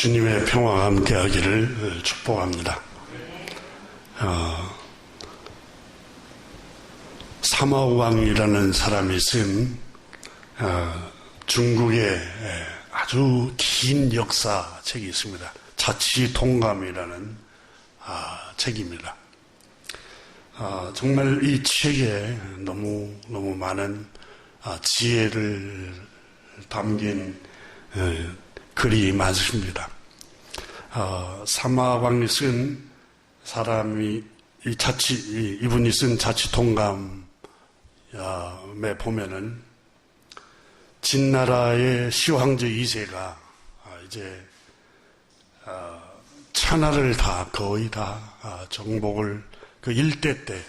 주님의 평화가 함께하기를 축복합니다. 사마왕이라는 사람이 쓴 중국의 아주 긴 역사책이 있습니다. 자치통감이라는 책입니다. 정말 이 책에 너무 많은 지혜를 담긴 글이 많습니다. 사마왕이 쓴 사람이 이분이 쓴 자치통감에 보면은 진나라의 시황제 2세가 이제 천하를 거의 다 정복을 그 일대 때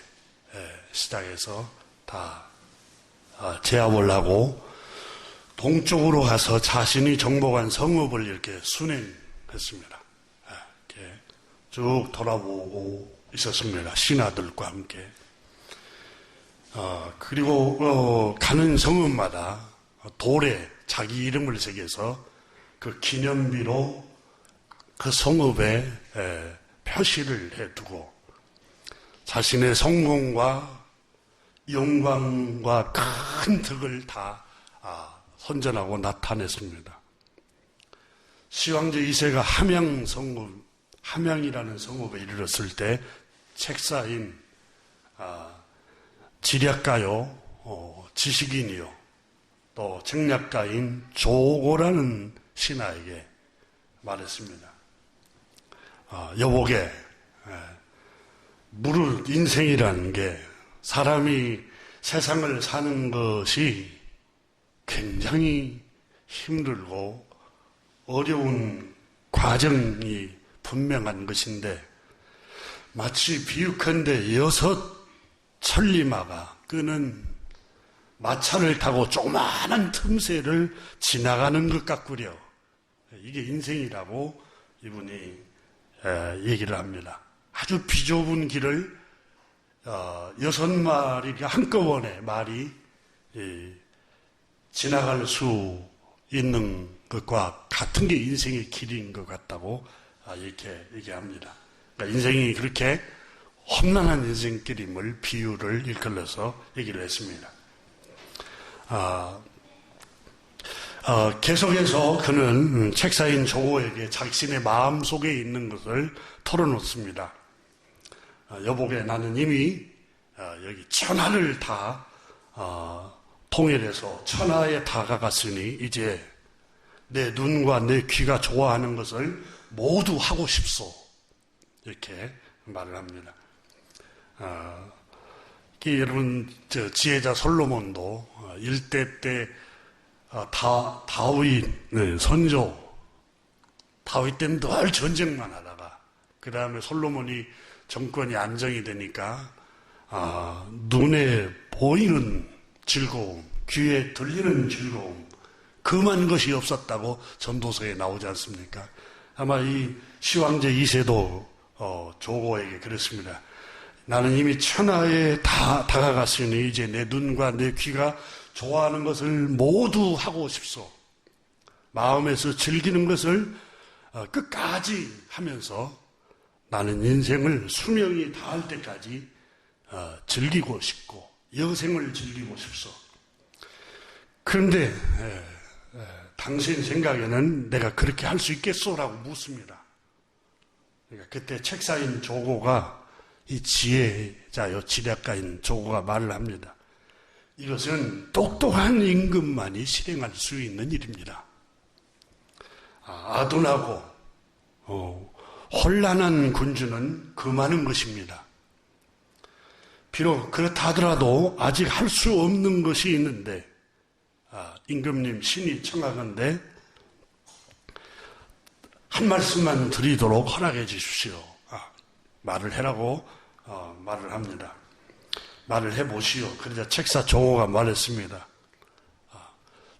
시작해서 다 제압을 하고 동쪽으로 가서 자신이 정복한 성읍을 이렇게 순행했습니다. 이렇게 쭉 돌아보고 있었습니다. 신하들과 함께. 그리고 가는 성읍마다 돌에 자기 이름을 새겨서 그 기념비로 그 성읍에 표시를 해두고 자신의 성공과 영광과 큰 덕을 다 선전하고 나타냈습니다. 시황제 2세가 함양이라는 성읍에 이르렀을 때 책사인 지략가요, 지식인이요, 또 책략가인 조고라는 신하에게 말했습니다. 여보게, 인생이라는 게 사람이 세상을 사는 것이 굉장히 힘들고 어려운 과정이 분명한 것인데 마치 비유컨대 6 천리마가 끄는 마차를 타고 조그마한 틈새를 지나가는 것 같구려. 이게 인생이라고 이분이 얘기를 합니다. 아주 비좁은 길을 6마리가 한꺼번에 말이 지나갈 수 있는 것과 같은 게 인생의 길인 것 같다고 이렇게 얘기합니다. 그러니까 인생이 그렇게 험난한 인생길임을 비유를 일컬어서 얘기를 했습니다. 계속해서 그는 책사인 조고에게 자신의 마음속에 있는 것을 털어놓습니다. 여보게, 나는 이미 여기 천하를 다 통일해서 천하에 다가갔으니 이제 내 눈과 내 귀가 좋아하는 것을 모두 하고 싶소. 이렇게 말을 합니다. 여러분, 지혜자 솔로몬도 일대 때 다윗 선조 다윗 때는 늘 전쟁만 하다가 그 다음에 솔로몬이 정권이 안정이 되니까 눈에 보이는 즐거움, 귀에 들리는 즐거움, 그만 것이 없었다고 전도서에 나오지 않습니까? 아마 이 시황제 2세도 조고에게 그랬습니다. 나는 이미 천하에 다가갔으니 이제 내 눈과 내 귀가 좋아하는 것을 모두 하고 싶소. 마음에서 즐기는 것을 끝까지 하면서 나는 인생을 수명이 다할 때까지 즐기고 싶고 여생을 즐기고 싶소. 그런데 당신 생각에는 내가 그렇게 할 수 있겠소라고 묻습니다. 그러니까 그때 책사인 조고가 이 지혜자요, 지략가인 조고가 말을 합니다. 이것은 똑똑한 임금만이 실행할 수 있는 일입니다. 아둔하고 혼란한 군주는 금하는 것입니다. 비록 그렇다 하더라도 아직 할 수 없는 것이 있는데 임금님 신이 청하건대 한 말씀만 드리도록 허락해 주십시오. 말을 해라고 말을 합니다. 말을 해보시오. 그러자 책사 조고가 말했습니다.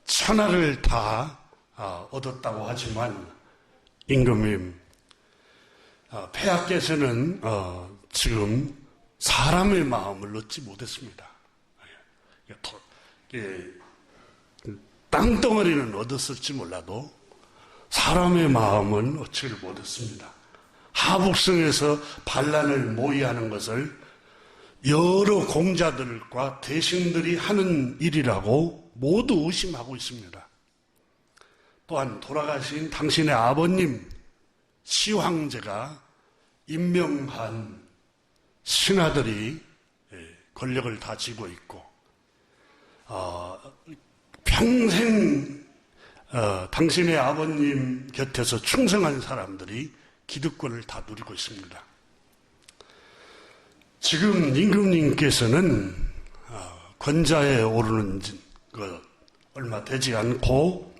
천하를 다 얻었다고 하지만 임금님, 폐하께서는 지금 사람의 마음을 얻지 못했습니다. 땅덩어리는 얻었을지 몰라도 사람의 마음은 얻지를 못했습니다. 하북성에서 반란을 모의하는 것을 여러 공자들과 대신들이 하는 일이라고 모두 의심하고 있습니다. 또한 돌아가신 당신의 아버님 시황제가 임명한 신하들이 권력을 다 쥐고 있고 평생 당신의 아버님 곁에서 충성한 사람들이 기득권을 다 누리고 있습니다. 지금 임금님께서는 권자에 오르는 것 얼마 되지 않고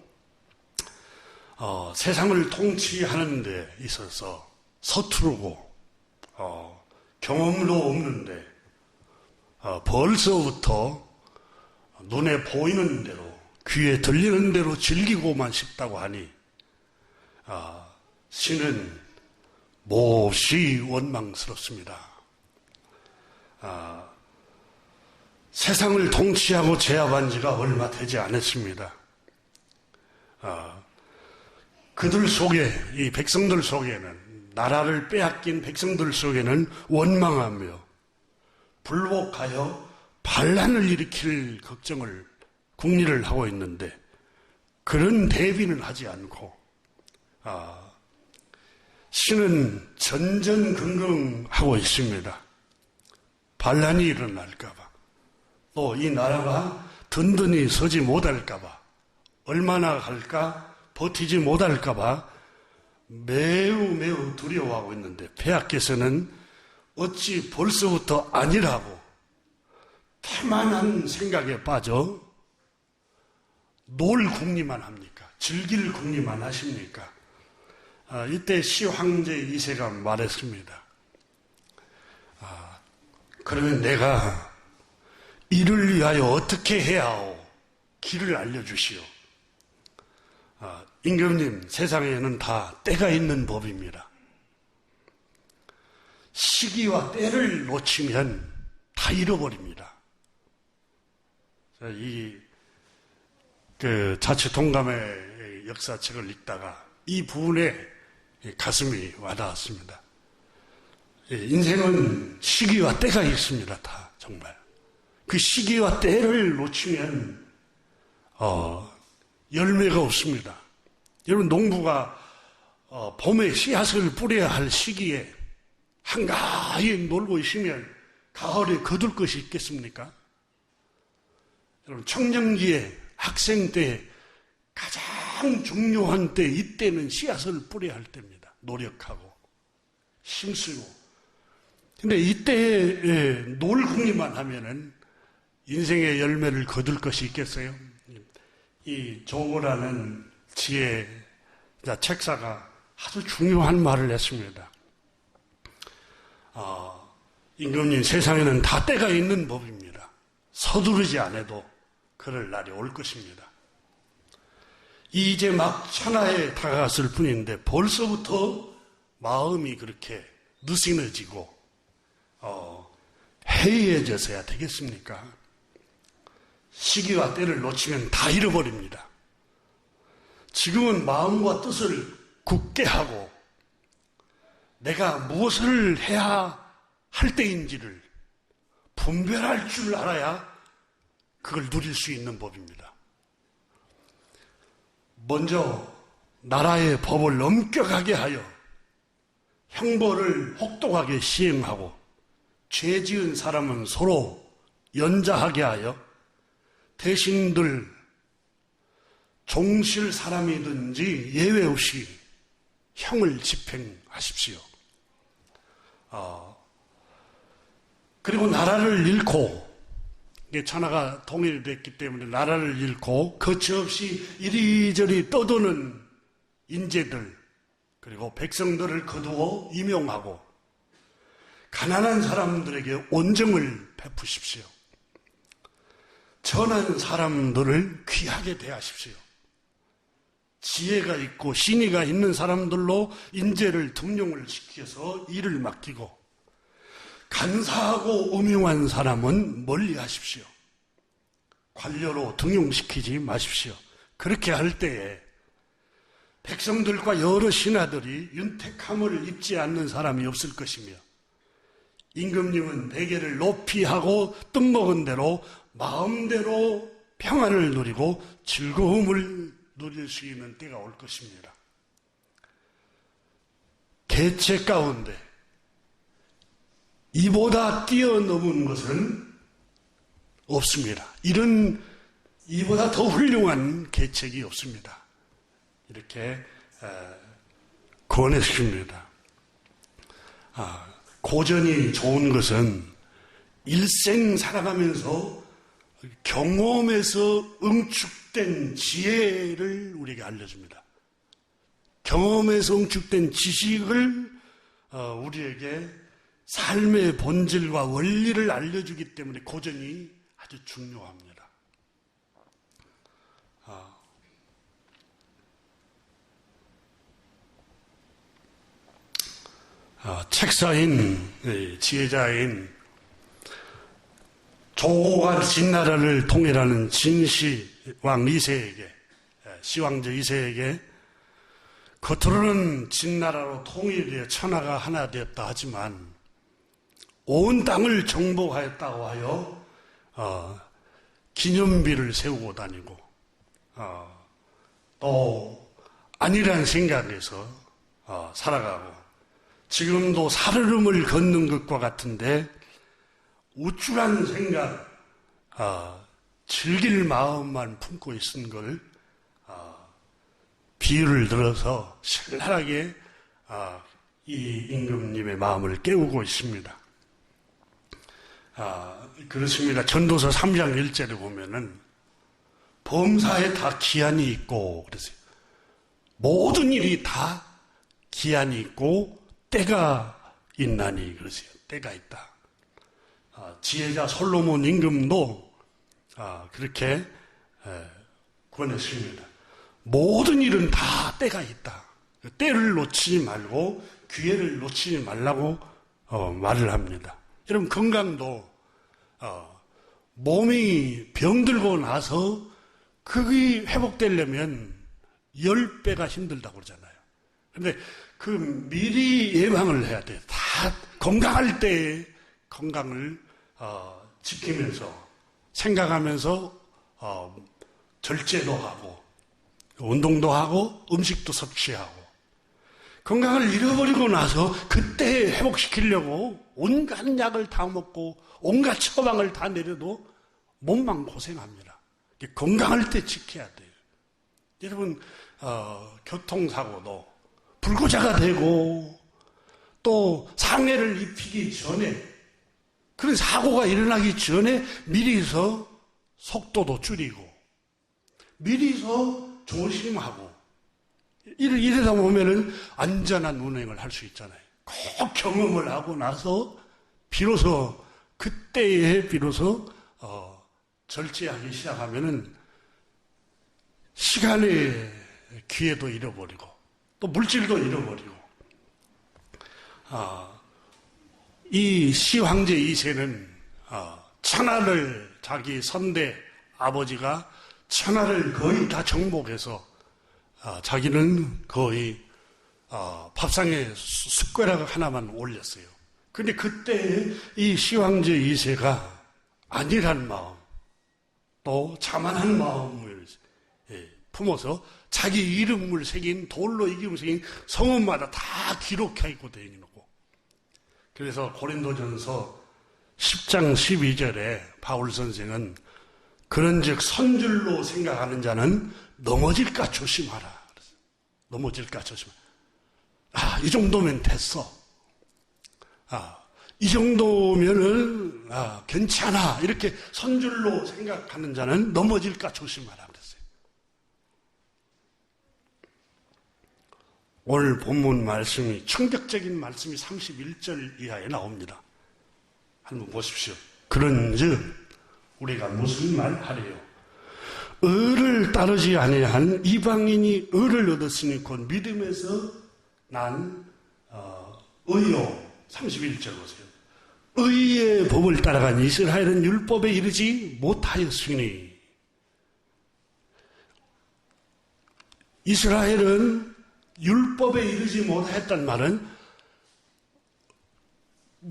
세상을 통치하는 데 있어서 서투르고 경험도 없는데 벌써부터 눈에 보이는 대로 귀에 들리는 대로 즐기고만 싶다고 하니 신은 몹시 원망스럽습니다. 세상을 통치하고 제압한 지가 얼마 되지 않았습니다. 그들 속에, 이 백성들 속에는, 나라를 빼앗긴 백성들 속에는 원망하며 불복하여 반란을 일으킬 걱정을 궁리를 하고 있는데 그런 대비는 하지 않고 신은 전전긍긍하고 있습니다. 반란이 일어날까봐, 또 이 나라가 든든히 서지 못할까봐, 얼마나 갈까 버티지 못할까봐 매우 두려워하고 있는데 폐하께서는 어찌 벌써부터 아니라고 태만한 생각에 빠져 놀 궁리만 합니까? 즐길 궁리만 하십니까? 이때 시황제 2세가 말했습니다. 그러면 내가 이를 위하여 어떻게 해야 하오? 길을 알려주시오. 임금님, 세상에는 다 때가 있는 법입니다. 시기와 때를 놓치면 다 잃어버립니다. 자치 동감의 역사책을 읽다가 이 부분에 가슴이 와닿았습니다. 인생은 시기와 때가 있습니다. 다 정말. 그 시기와 때를 놓치면 열매가 없습니다. 여러분, 농부가 봄에 씨앗을 뿌려야 할 시기에 한가히 놀고 있으면 가을에 거둘 것이 있겠습니까? 여러분, 청년기에 학생 때 가장 중요한 때, 이때는 씨앗을 뿌려야 할 때입니다. 노력하고 힘쓰고. 근데 이때에 놀 궁리만 하면은 인생의 열매를 거둘 것이 있겠어요? 이 조고라는 지혜자 책사가 아주 중요한 말을 했습니다. 임금님, 세상에는 다 때가 있는 법입니다. 서두르지 않아도 그럴 날이 올 것입니다. 이제 막 천하에 다가갔을 뿐인데 벌써부터 마음이 그렇게 느슨해지고 해이해져서야 되겠습니까? 시기와 때를 놓치면 다 잃어버립니다. 지금은 마음과 뜻을 굳게 하고 내가 무엇을 해야 할 때인지를 분별할 줄 알아야 그걸 누릴 수 있는 법입니다. 먼저 나라의 법을 엄격하게 하여 형벌을 혹독하게 시행하고 죄 지은 사람은 서로 연자하게 하여 대신들 종실 사람이든지 예외 없이 형을 집행하십시오. 그리고 나라를 잃고, 천하가 통일됐기 때문에 나라를 잃고 거침없이 이리저리 떠도는 인재들, 그리고 백성들을 거두어 임용하고 가난한 사람들에게 온정을 베푸십시오. 천한 사람들을 귀하게 대하십시오. 지혜가 있고 신의가 있는 사람들로 인재를 등용을 시켜서 일을 맡기고, 간사하고 음흉한 사람은 멀리 하십시오. 관료로 등용시키지 마십시오. 그렇게 할 때에 백성들과 여러 신하들이 윤택함을 입지 않는 사람이 없을 것이며 임금님은 대계를 높이 하고 뜻먹은 대로 마음대로 평안을 누리고 즐거움을 누릴 수 있는 때가 올 것입니다. 계책 가운데 이보다 뛰어넘은 것은 없습니다. 이보다 더 훌륭한 계책이 없습니다. 이렇게 권했습니다. 고전이 좋은 것은 일생 살아가면서 경험에서 응축된 지혜를 우리에게 알려줍니다. 경험에서 응축된 지식을 우리에게 삶의 본질과 원리를 알려주기 때문에 고전이 아주 중요합니다. 책사인 지혜자인 조고가 진나라를 통일하는 진시황 2세에게 시황제 2세에게 겉으로는 진나라로 통일되어 천하가 하나 되었다 하지만 온 땅을 정복하였다고 하여 기념비를 세우고 다니고 또 아니란 생각에서 살아가고 지금도 살얼음을 걷는 것과 같은데 우쭐한 생각, 즐길 마음만 품고 있은 걸 비유를 들어서 신랄하게 이 임금님의 마음을 깨우고 있습니다. 그렇습니다. 전도서 3장 1절에 보면은 범사에 다 기한이 있고 그랬어요. 모든 일이 다 기한이 있고 때가 있나니 그러세요. 때가 있다. 지혜자 솔로몬 임금도 그렇게 권했습니다. 모든 일은 다 때가 있다. 때를 놓치지 말고 기회를 놓치지 말라고 말을 합니다. 여러분 건강도 몸이 병들고 나서 그게 회복되려면 10배가 힘들다고 그러잖아요. 그런데 그 미리 예방을 해야 돼요. 다 건강할 때 건강을 지키면서 생각하면서 절제도 하고 운동도 하고 음식도 섭취하고 건강을 잃어버리고 나서 그때 회복시키려고 온갖 약을 다 먹고 온갖 처방을 다 내려도 몸만 고생합니다. 건강할 때 지켜야 돼요. 여러분 교통사고도 불구자가 되고 또 상해를 입히기 전에 그런 사고가 일어나기 전에 미리서 속도도 줄이고 미리서 조심하고 이러다 보면은 안전한 운행을 할 수 있잖아요. 꼭 경험을 하고 나서 비로소 그때에 비로소 절제하기 시작하면은 시간의 기회도 잃어버리고 또 물질도 잃어버리고 이 시황제 2세는 천하를 자기 선대 아버지가 천하를 거의 다 정복해서 자기는 거의 밥상에 숟가락 하나만 올렸어요. 근데 그때 이 시황제 2세가 안일한 마음 또 자만한 마음을 품어서 자기 이름을 새긴 돌로 이름을 새긴 성읍마다 다 기록해 있고 다니는 거. 그래서 고린도전서 10장 12절에 바울 선생은 그런즉 선줄로 생각하는 자는 넘어질까 조심하라. 넘어질까 조심하라. 이 정도면 됐어. 이 정도면은 괜찮아. 이렇게 선줄로 생각하는 자는 넘어질까 조심하라 그랬어요. 오늘 본문 말씀이 충격적인 말씀이 31절 이하에 나옵니다. 한번 보십시오. 그런즉 우리가 무슨 말 하래요? 의를 따르지 아니한 이방인이 의를 얻었으니 곧 믿음에서 난 의요. 31절 보세요. 의의 법을 따라간 이스라엘은 율법에 이르지 못하였으니 이스라엘은 율법에 이르지 못했단 말은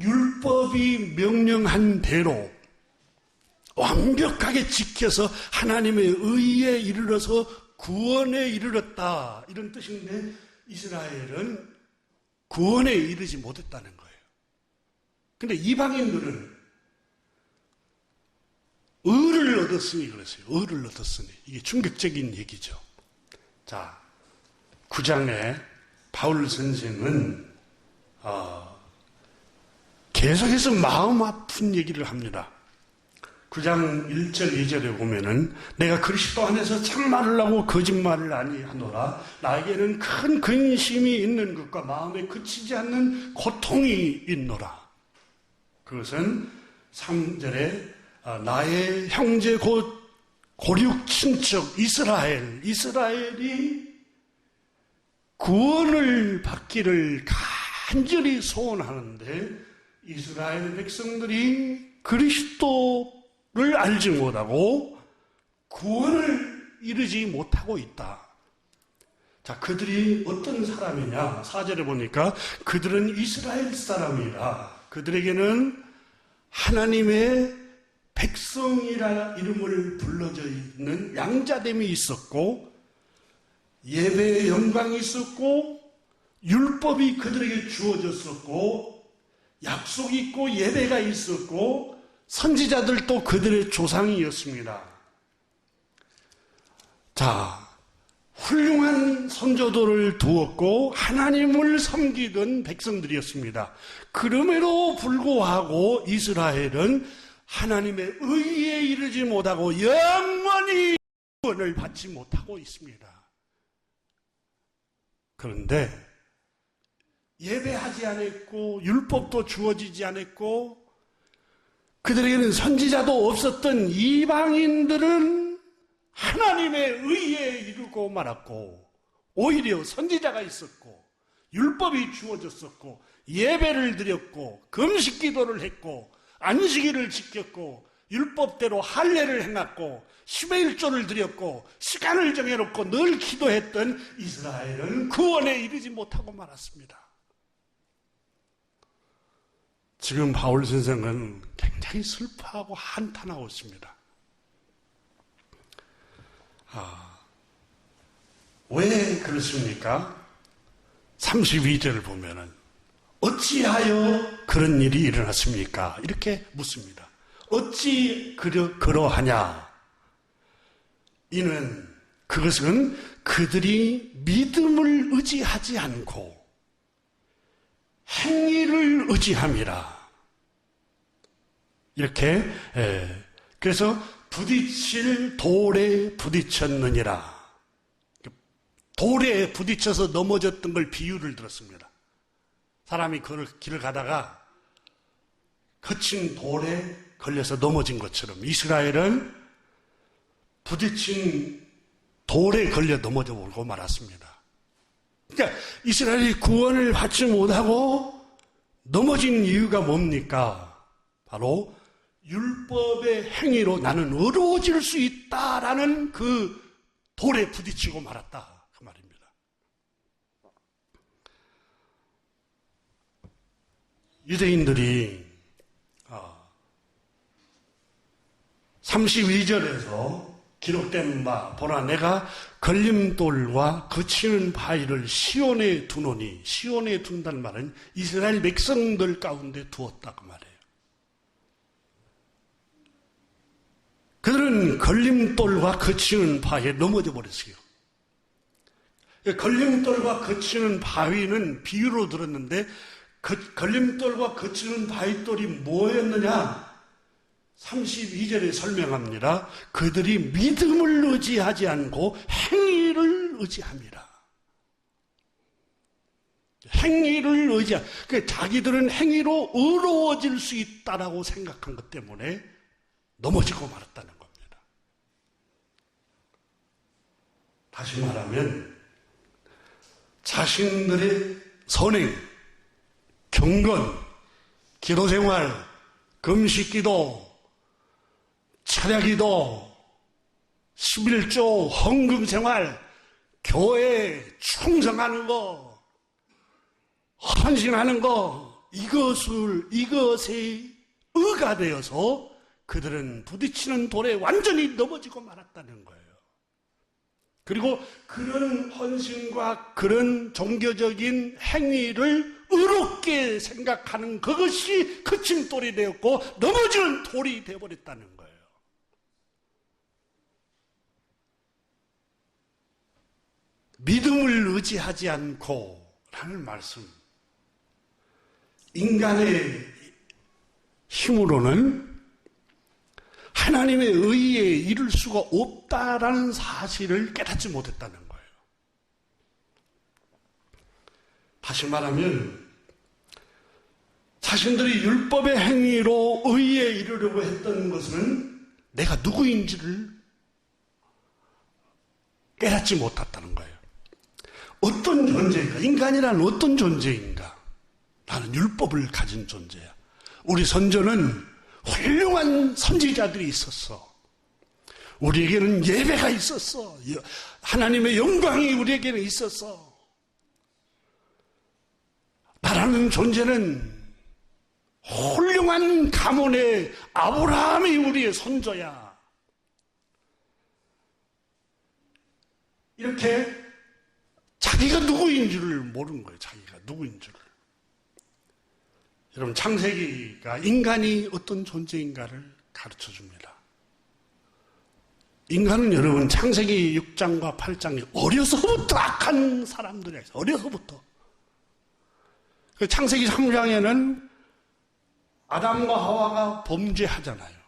율법이 명령한 대로 완벽하게 지켜서 하나님의 의에 이르러서 구원에 이르렀다, 이런 뜻인데 이스라엘은 구원에 이르지 못했다는 거예요. 근데 이방인들은 의를 얻었으니 그랬어요. 의를 얻었으니. 이게 충격적인 얘기죠. 자, 9장에 바울 선생은 계속해서 마음 아픈 얘기를 합니다. 9장 1절 2절에 보면은 내가 그리스도 안에서 참말을 하고 거짓말을 아니하노라. 나에게는 큰 근심이 있는 것과 마음에 그치지 않는 고통이 있노라. 그것은 3절에 나의 형제 곧 고륙 친척 이스라엘이 구원을 받기를 간절히 소원하는데 이스라엘 백성들이 그리스도를 알지 못하고 구원을 이루지 못하고 있다. 자, 그들이 어떤 사람이냐? 4절에 보니까 그들은 이스라엘 사람이라. 그들에게는 하나님의 백성이라 이름을 불러져 있는 양자됨이 있었고 예배의 영광이 있었고 율법이 그들에게 주어졌었고 약속이 있고 예배가 있었고 선지자들도 그들의 조상이었습니다. 자, 훌륭한 선조들을 두었고 하나님을 섬기던 백성들이었습니다. 그럼에도 불구하고 이스라엘은 하나님의 의에 이르지 못하고 영원히 구원을 받지 못하고 있습니다. 그런데 예배하지 않았고 율법도 주어지지 않았고 그들에게는 선지자도 없었던 이방인들은 하나님의 의에 이르고 말았고 오히려 선지자가 있었고 율법이 주어졌었고 예배를 드렸고 금식 기도를 했고 안식일을 지켰고 율법대로 할례를 행했고 10의 1조를 드렸고 시간을 정해놓고 늘 기도했던 이스라엘은 구원에 이르지 못하고 말았습니다. 지금 바울 선생은 굉장히 슬퍼하고 한탄하고 있습니다. 왜 그렇습니까? 32절을 보면은 어찌하여 그런 일이 일어났습니까? 이렇게 묻습니다. 어찌 그러하냐? 이는 그것은 그들이 믿음을 의지하지 않고 행위를 의지함이라. 이렇게 그래서 부딪힐 돌에 부딪혔느니라. 돌에 부딪혀서 넘어졌던 걸 비유를 들었습니다. 사람이 길을 가다가 거친 돌에 걸려서 넘어진 것처럼 이스라엘은 부딪힌 돌에 걸려 넘어져 버리고 말았습니다. 그러니까 이스라엘이 구원을 받지 못하고 넘어진 이유가 뭡니까? 바로 율법의 행위로 나는 의로워질 수 있다라는 그 돌에 부딪히고 말았다. 그 말입니다. 유대인들이 32절에서 기록된 바 보라 내가 걸림돌과 거치는 바위를 시온에 두노니 시온에 둔다는 말은 이스라엘 백성들 가운데 두었다 그 말이에요. 그들은 걸림돌과 거치는 바위에 넘어져 버렸어요. 걸림돌과 거치는 바위는 비유로 들었는데 걸림돌과 거치는 바위돌이 뭐였느냐? 32절에 설명합니다. 그들이 믿음을 의지하지 않고 행위를 의지합니다. 행위를 그러니까 자기들은 행위로 의로워질 수 있다라고 생각한 것 때문에 넘어지고 말았다는 겁니다. 다시 말하면 자신들의 선행, 경건, 기도생활, 금식기도, 철야기도, 11조, 헌금생활 교회에 충성하는 거, 헌신하는 거, 이것에 의가 되어서 그들은 부딪히는 돌에 완전히 넘어지고 말았다는 거예요. 그리고 그런 헌신과 그런 종교적인 행위를 의롭게 생각하는 그것이 거침돌이 되었고 넘어지는 돌이 되어버렸다는 거예요. 믿음을 의지하지 않고 라는 말씀. 인간의 힘으로는 하나님의 의에 이를 수가 없다라는 사실을 깨닫지 못했다는 거예요. 다시 말하면 자신들이 율법의 행위로 의에 이르려고 했던 것은 내가 누구인지를 깨닫지 못했다는 거예요. 어떤 존재인가? 인간이란 어떤 존재인가? 나는 율법을 가진 존재야. 우리 선조는 훌륭한 선지자들이 있었어. 우리에게는 예배가 있었어. 하나님의 영광이 우리에게는 있었어. 나라는 존재는 훌륭한 가문의 아브라함이 우리의 선조야. 이렇게 자기가 누구인 줄을 모르는 거예요. 자기가 누구인 줄을. 여러분, 창세기가 인간이 어떤 존재인가를 가르쳐 줍니다. 인간은 여러분 창세기 6장과 8장에 어려서부터 악한 사람들이에요. 어려서부터. 창세기 3장에는 아담과 하와가 범죄하잖아요.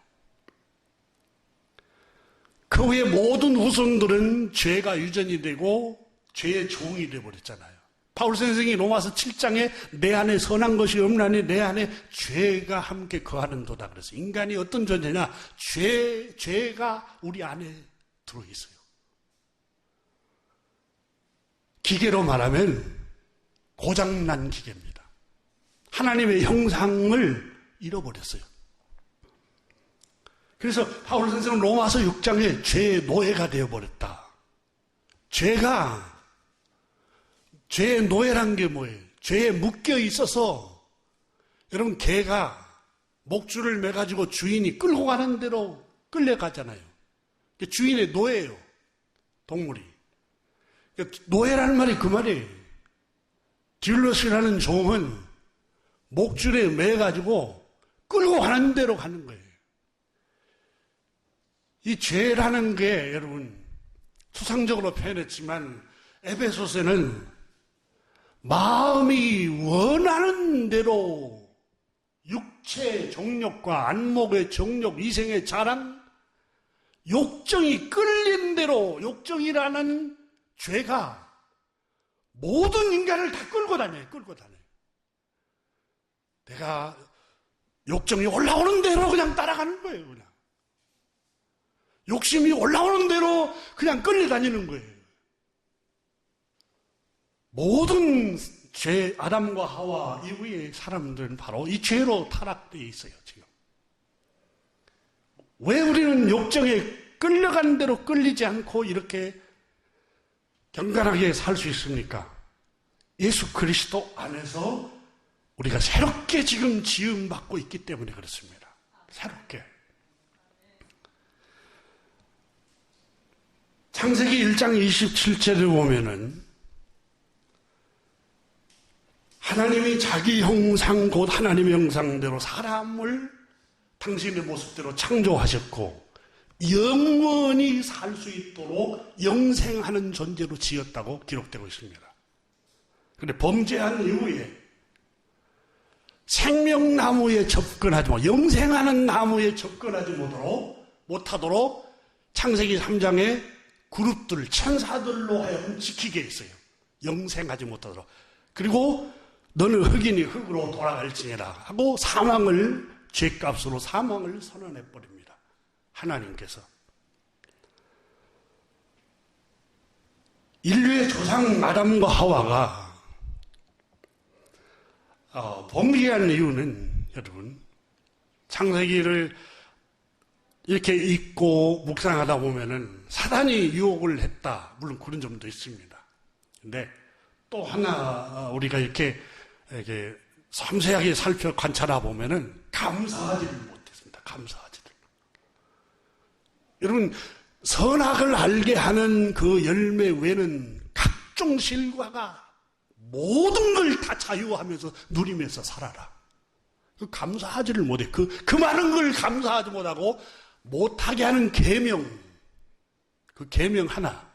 그 후에 모든 후손들은 죄가 유전이 되고 죄의 종이 되어버렸잖아요. 바울 선생이 로마서 7장에 내 안에 선한 것이 없나니 내 안에 죄가 함께 거하는도다. 그래서 인간이 어떤 존재냐? 죄가 우리 안에 들어있어요. 기계로 말하면 고장난 기계입니다. 하나님의 형상을 잃어버렸어요. 그래서 바울 선생은 로마서 6장에 죄의 노예가 되어버렸다. 죄의 노예란 게 뭐예요? 죄에 묶여 있어서 여러분 개가 목줄을 매가지고 주인이 끌고 가는 대로 끌려가잖아요. 주인의 노예예요. 동물이. 노예라는 말이 그 말이에요. 딜러스라는 종은 목줄에 매가지고 끌고 가는 대로 가는 거예요. 이 죄라는 게 여러분 추상적으로 표현했지만 에베소서는 마음이 원하는 대로 육체의 정욕과 안목의 정욕, 이생의 자랑, 욕정이 끌린 대로 욕정이라는 죄가 모든 인간을 다 끌고 다녀요. 내가 욕정이 올라오는 대로 그냥 따라가는 거예요. 그냥. 욕심이 올라오는 대로 그냥 끌려다니는 거예요. 모든 죄, 아담과 하와 이후의 사람들은 바로 이 죄로 타락되어 있어요, 지금. 왜 우리는 욕정에 끌려가는 대로 끌리지 않고 이렇게 경건하게 살 수 있습니까? 예수 그리스도 안에서 우리가 새롭게 지금 지음받고 있기 때문에 그렇습니다. 새롭게. 창세기 1장 27절을 보면은 하나님이 자기 형상 곧 하나님의 형상대로 사람을 당신의 모습대로 창조하셨고 영원히 살 수 있도록 영생하는 존재로 지었다고 기록되고 있습니다. 그런데 범죄한 이후에 생명나무에 접근하지 못, 영생하는 나무에 접근하지 못하도록 창세기 3장에 그룹들, 천사들로 하여금 지키게 했어요. 영생하지 못하도록. 그리고 너는 흙이니 흙으로 돌아갈지니라 하고 죄값으로 사망을 선언해버립니다. 하나님께서. 인류의 조상 아담과 하와가 범죄한 이유는 여러분 창세기를 이렇게 읽고 묵상하다 보면은 사단이 유혹을 했다. 물론 그런 점도 있습니다. 근데 또 하나 우리가 이렇게 섬세하게 살펴 관찰해 보면은 감사하지를 못했습니다. 감사하지를. 여러분, 선악을 알게 하는 그 열매 외에는 각종 실과가 모든 걸 다 자유하면서 누리면서 살아라. 그 감사하지를 못해. 그 많은 걸 감사하지 못하고 못하게 하는 계명, 그 계명 하나.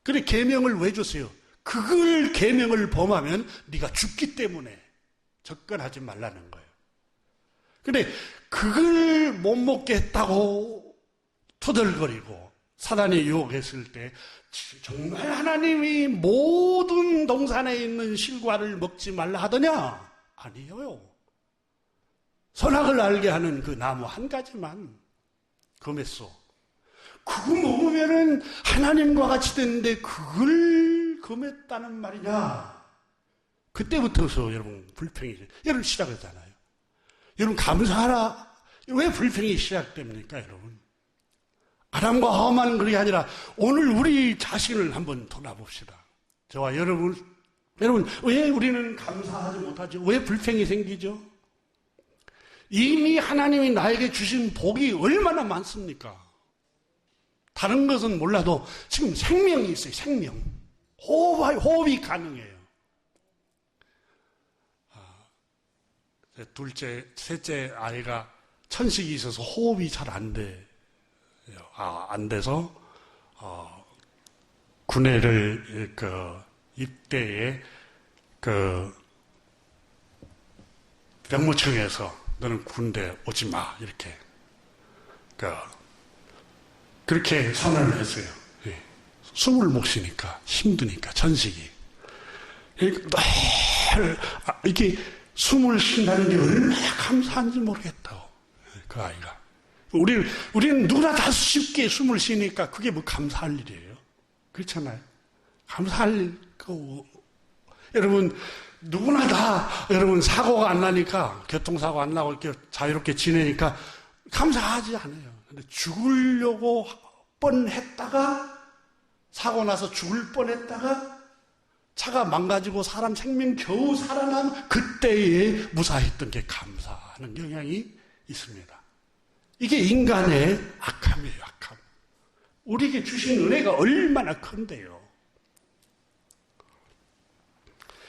그래, 계명을 왜 줬어요? 그걸 계명을 범하면 네가 죽기 때문에 접근하지 말라는 거예요. 근데 그걸 못 먹게 했다고 투덜거리고 사단이 유혹했을 때 정말 하나님이 모든 동산에 있는 실과를 먹지 말라 하더냐? 아니에요. 선악을 알게 하는 그 나무 한 가지만 금했소. 그거 먹으면은 하나님과 같이 되는데 그걸 금했다는 말이냐? 그때부터서 여러분 불평이 여러분 시작하잖아요. 여러분 감사하라. 왜 불평이 시작됩니까, 여러분? 아담과 하와만 그게 아니라 오늘 우리 자신을 한번 돌아봅시다. 저와 여러분 왜 우리는 감사하지 못하죠? 왜 불평이 생기죠? 이미 하나님이 나에게 주신 복이 얼마나 많습니까? 다른 것은 몰라도 지금 생명이 있어요. 생명. 호흡이 가능해요. 셋째 아이가 천식이 있어서 호흡이 잘 안 돼요. 안 돼서 군대를 입대에 병무청에서 너는 군대 오지 마 이렇게 그렇게 선언을 했어요. 숨을 못 쉬니까 힘드니까 천식이 이렇게 숨을 쉰다는 게 얼마나 감사한지 모르겠다고 그 아이가. 우리는 누구나 다 쉽게 숨을 쉬니까 그게 뭐 감사할 일이에요. 그렇잖아요. 감사할 거. 여러분, 누구나 다, 여러분, 사고가 안 나니까, 교통사고 안 나고 이렇게 자유롭게 지내니까 감사하지 않아요. 근데 죽으려고 뻔했다가, 사고 나서 죽을 뻔했다가, 차가 망가지고 사람 생명 겨우 살아난 그때에 무사했던 게 감사하는 경향이 있습니다. 이게 인간의 악함이에요, 악함. 우리에게 주신 은혜가 얼마나 큰데요.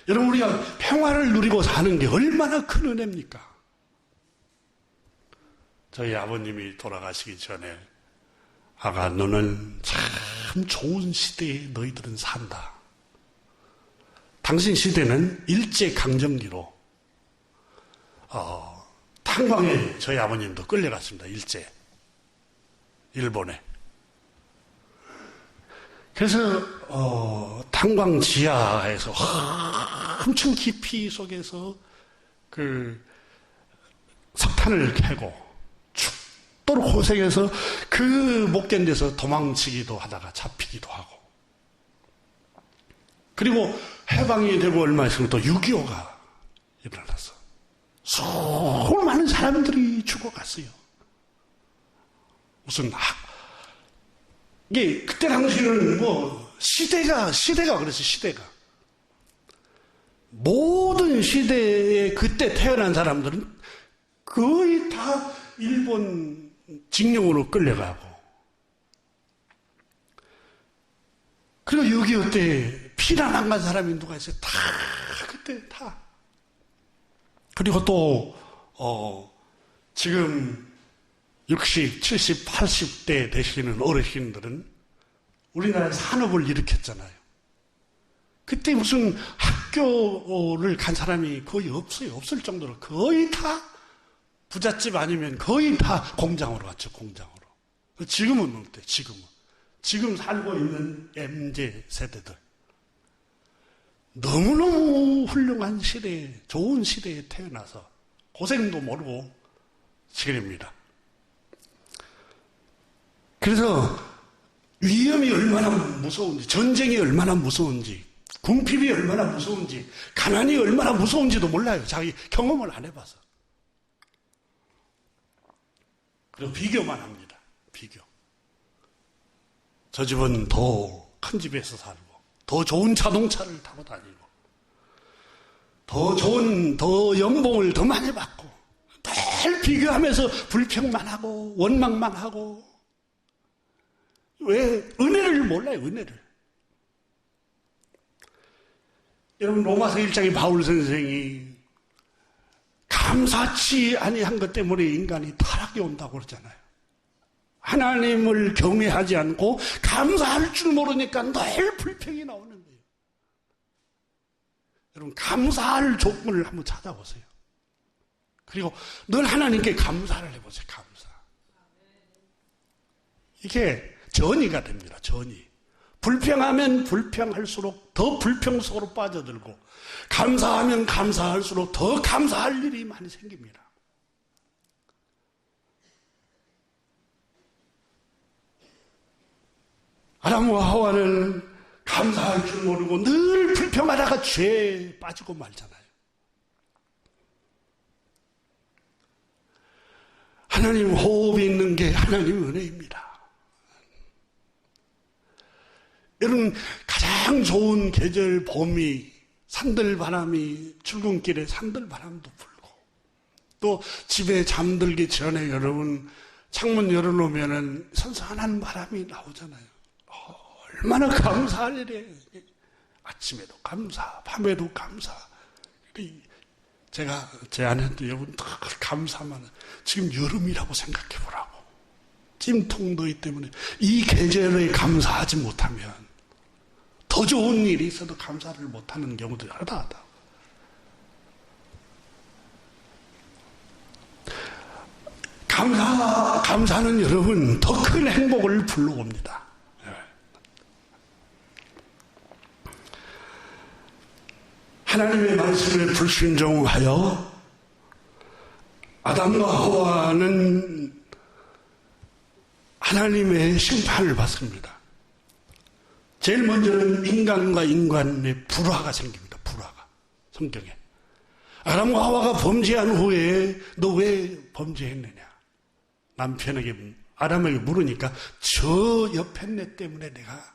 여러분, 우리가 평화를 누리고 사는 게 얼마나 큰 은혜입니까? 저희 아버님이 돌아가시기 전에 아가, 너는 참 좋은 시대에 너희들은 산다. 당신 시대는 일제강점기로 탄광에 저희 아버님도 끌려갔습니다. 일본에. 그래서 탄광 지하에서 엄청 깊이 속에서 그 석탄을 캐고 죽도록 고생해서 그 못 견뎌서 도망치기도 하다가 잡히기도 하고, 그리고 해방이 되고 얼마 있으면 또 6.25가 일어났어. 수많은 사람들이 죽어갔어요. 무슨 이게 그때 당시는 뭐 시대가 그랬어요. 시대가 모든 시대에 그때 태어난 사람들은 거의 다 일본 징용으로 끌려가고, 그리고 6.25 때 피난 안 간 사람이 누가 있어요? 다 그때 다. 그리고 또 지금 60, 70, 80대 되시는 어르신들은 우리나라에 산업을 일으켰잖아요. 그때 무슨 학교를 간 사람이 거의 없어요. 없을 정도로 거의 다 부잣집 아니면 거의 다 공장으로 갔죠. 공장으로. 지금은 어때? 지금 살고 있는 MZ 세대들 너무너무 훌륭한 시대에, 좋은 시대에 태어나서 고생도 모르고 지금입니다. 그래서 위험이 얼마나 무서운지, 전쟁이 얼마나 무서운지, 궁핍이 얼마나 무서운지, 가난이 얼마나 무서운지도 몰라요. 자기 경험을 안 해봐서. 그리고 비교만 합니다. 비교. 저 집은 더 큰 집에서 살고, 더 좋은 자동차를 타고 다니고, 더 연봉을 더 많이 받고, 늘 비교하면서 불평만 하고, 원망만 하고, 왜? 은혜를 몰라요, 은혜를. 여러분, 로마서 1장의 바울 선생이 감사치 아니한 것 때문에 인간이 타락이 온다고 그러잖아요. 하나님을 경외하지 않고 감사할 줄 모르니까 늘 불평이 나오는 거예요. 여러분, 감사할 조건을 한번 찾아보세요. 그리고 늘 하나님께 감사를 해보세요. 감사. 이게 전이가 됩니다. 전이. 불평하면 불평할수록 더 불평 속으로 빠져들고, 감사하면 감사할수록 더 감사할 일이 많이 생깁니다. 아담과 하와는 감사할 줄 모르고 늘 불평하다가 죄에 빠지고 말잖아요. 하나님 호흡이 있는 게 하나님 은혜입니다. 여러분, 가장 좋은 계절 봄이 산들바람이, 출근길에 산들바람도 불고, 또 집에 잠들기 전에 여러분 창문 열어놓으면 선선한 바람이 나오잖아요. 얼마나 감사할 일이에요. 아침에도 감사, 밤에도 감사. 제가 제 아내한테 여러분 감사만, 지금 여름이라고 생각해 보라고. 찜통더위 때문에 이 계절에 감사하지 못하면 더 좋은 일이 있어도 감사를 못하는 경우들이 하다하다. 감사는 여러분 더 큰 행복을 불러옵니다. 하나님의 말씀에 불순종하여 아담과 하와는 하나님의 심판을 받습니다. 제일 먼저는 인간과 인간의 불화가 생깁니다. 불화가. 성경에. 아담과 하와가 범죄한 후에 너 왜 범죄했느냐? 남편에게, 아담에게 물으니까 저 여편네 때문에 내가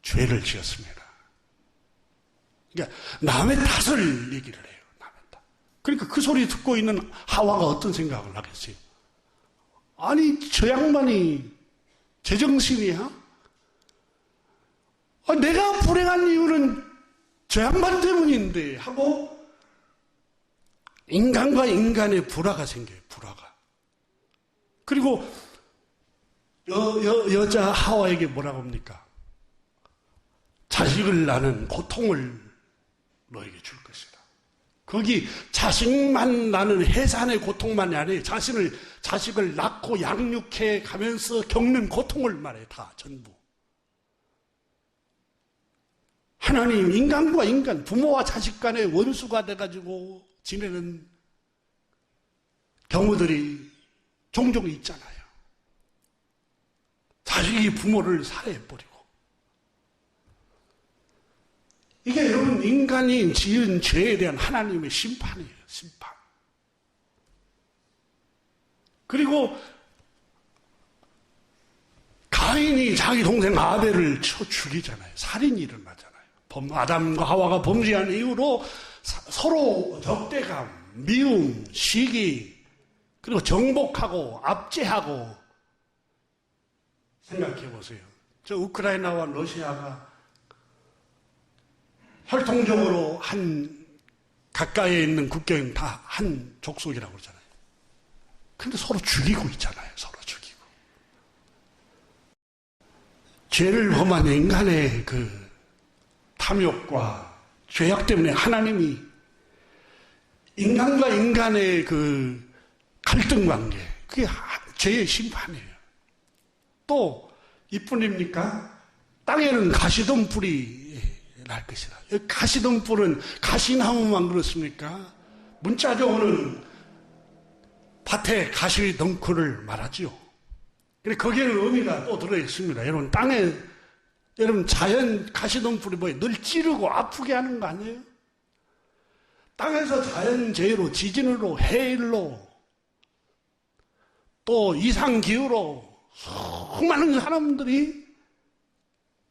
죄를 지었습니다. 그러니까 남의 탓을 얘기를 해요. 남의 탓. 그러니까 그 소리 듣고 있는 하와가 어떤 생각을 하겠어요? 아니, 저 양반이 제정신이야? 내가 불행한 이유는 저 양반 때문인데 하고 인간과 인간의 불화가 생겨요. 불화가. 그리고 여자 하와에게 뭐라고 합니까? 자식을 낳는 고통을 너에게 줄 것이다. 거기 자식만 낳는 해산의 고통만이 아니에요. 자식을 낳고 양육해 가면서 겪는 고통을 말해요. 다 전부. 하나님, 인간과 인간, 부모와 자식 간의 원수가 돼가지고 지내는 경우들이 종종 있잖아요. 자식이 부모를 살해해버리고. 이게 여러분 인간이 지은 죄에 대한 하나님의 심판이에요. 심판. 그리고 가인이 자기 동생 아벨을 쳐 죽이잖아요. 살인이 일어나잖아요. 아담과 하와가 범죄한 이후로 서로 적대감, 미움, 시기, 그리고 정복하고 압제하고. 생각해 보세요. 저 우크라이나와 러시아가 혈통적으로 가까이에 있는 국경은 다 한 족속이라고 그러잖아요. 근데 서로 죽이고 있잖아요. 서로 죽이고. 죄를 범한 인간의 그 탐욕과 죄악 때문에 하나님이 인간과 인간의 그 갈등 관계, 그게 죄의 심판이에요. 또 이뿐입니까? 땅에는 가시덤불이 날 것이다. 가시덤불은 가시나무만 그렇습니까? 문자적으로는 밭에 가시덩굴을 말하지요. 근데 거기에는 의미가 또 들어있습니다. 여러분, 여러분, 자연 가시덤불이 뭐예요? 늘 찌르고 아프게 하는 거 아니에요? 땅에서 자연재해로, 지진으로, 해일로, 또 이상기후로 수많은 사람들이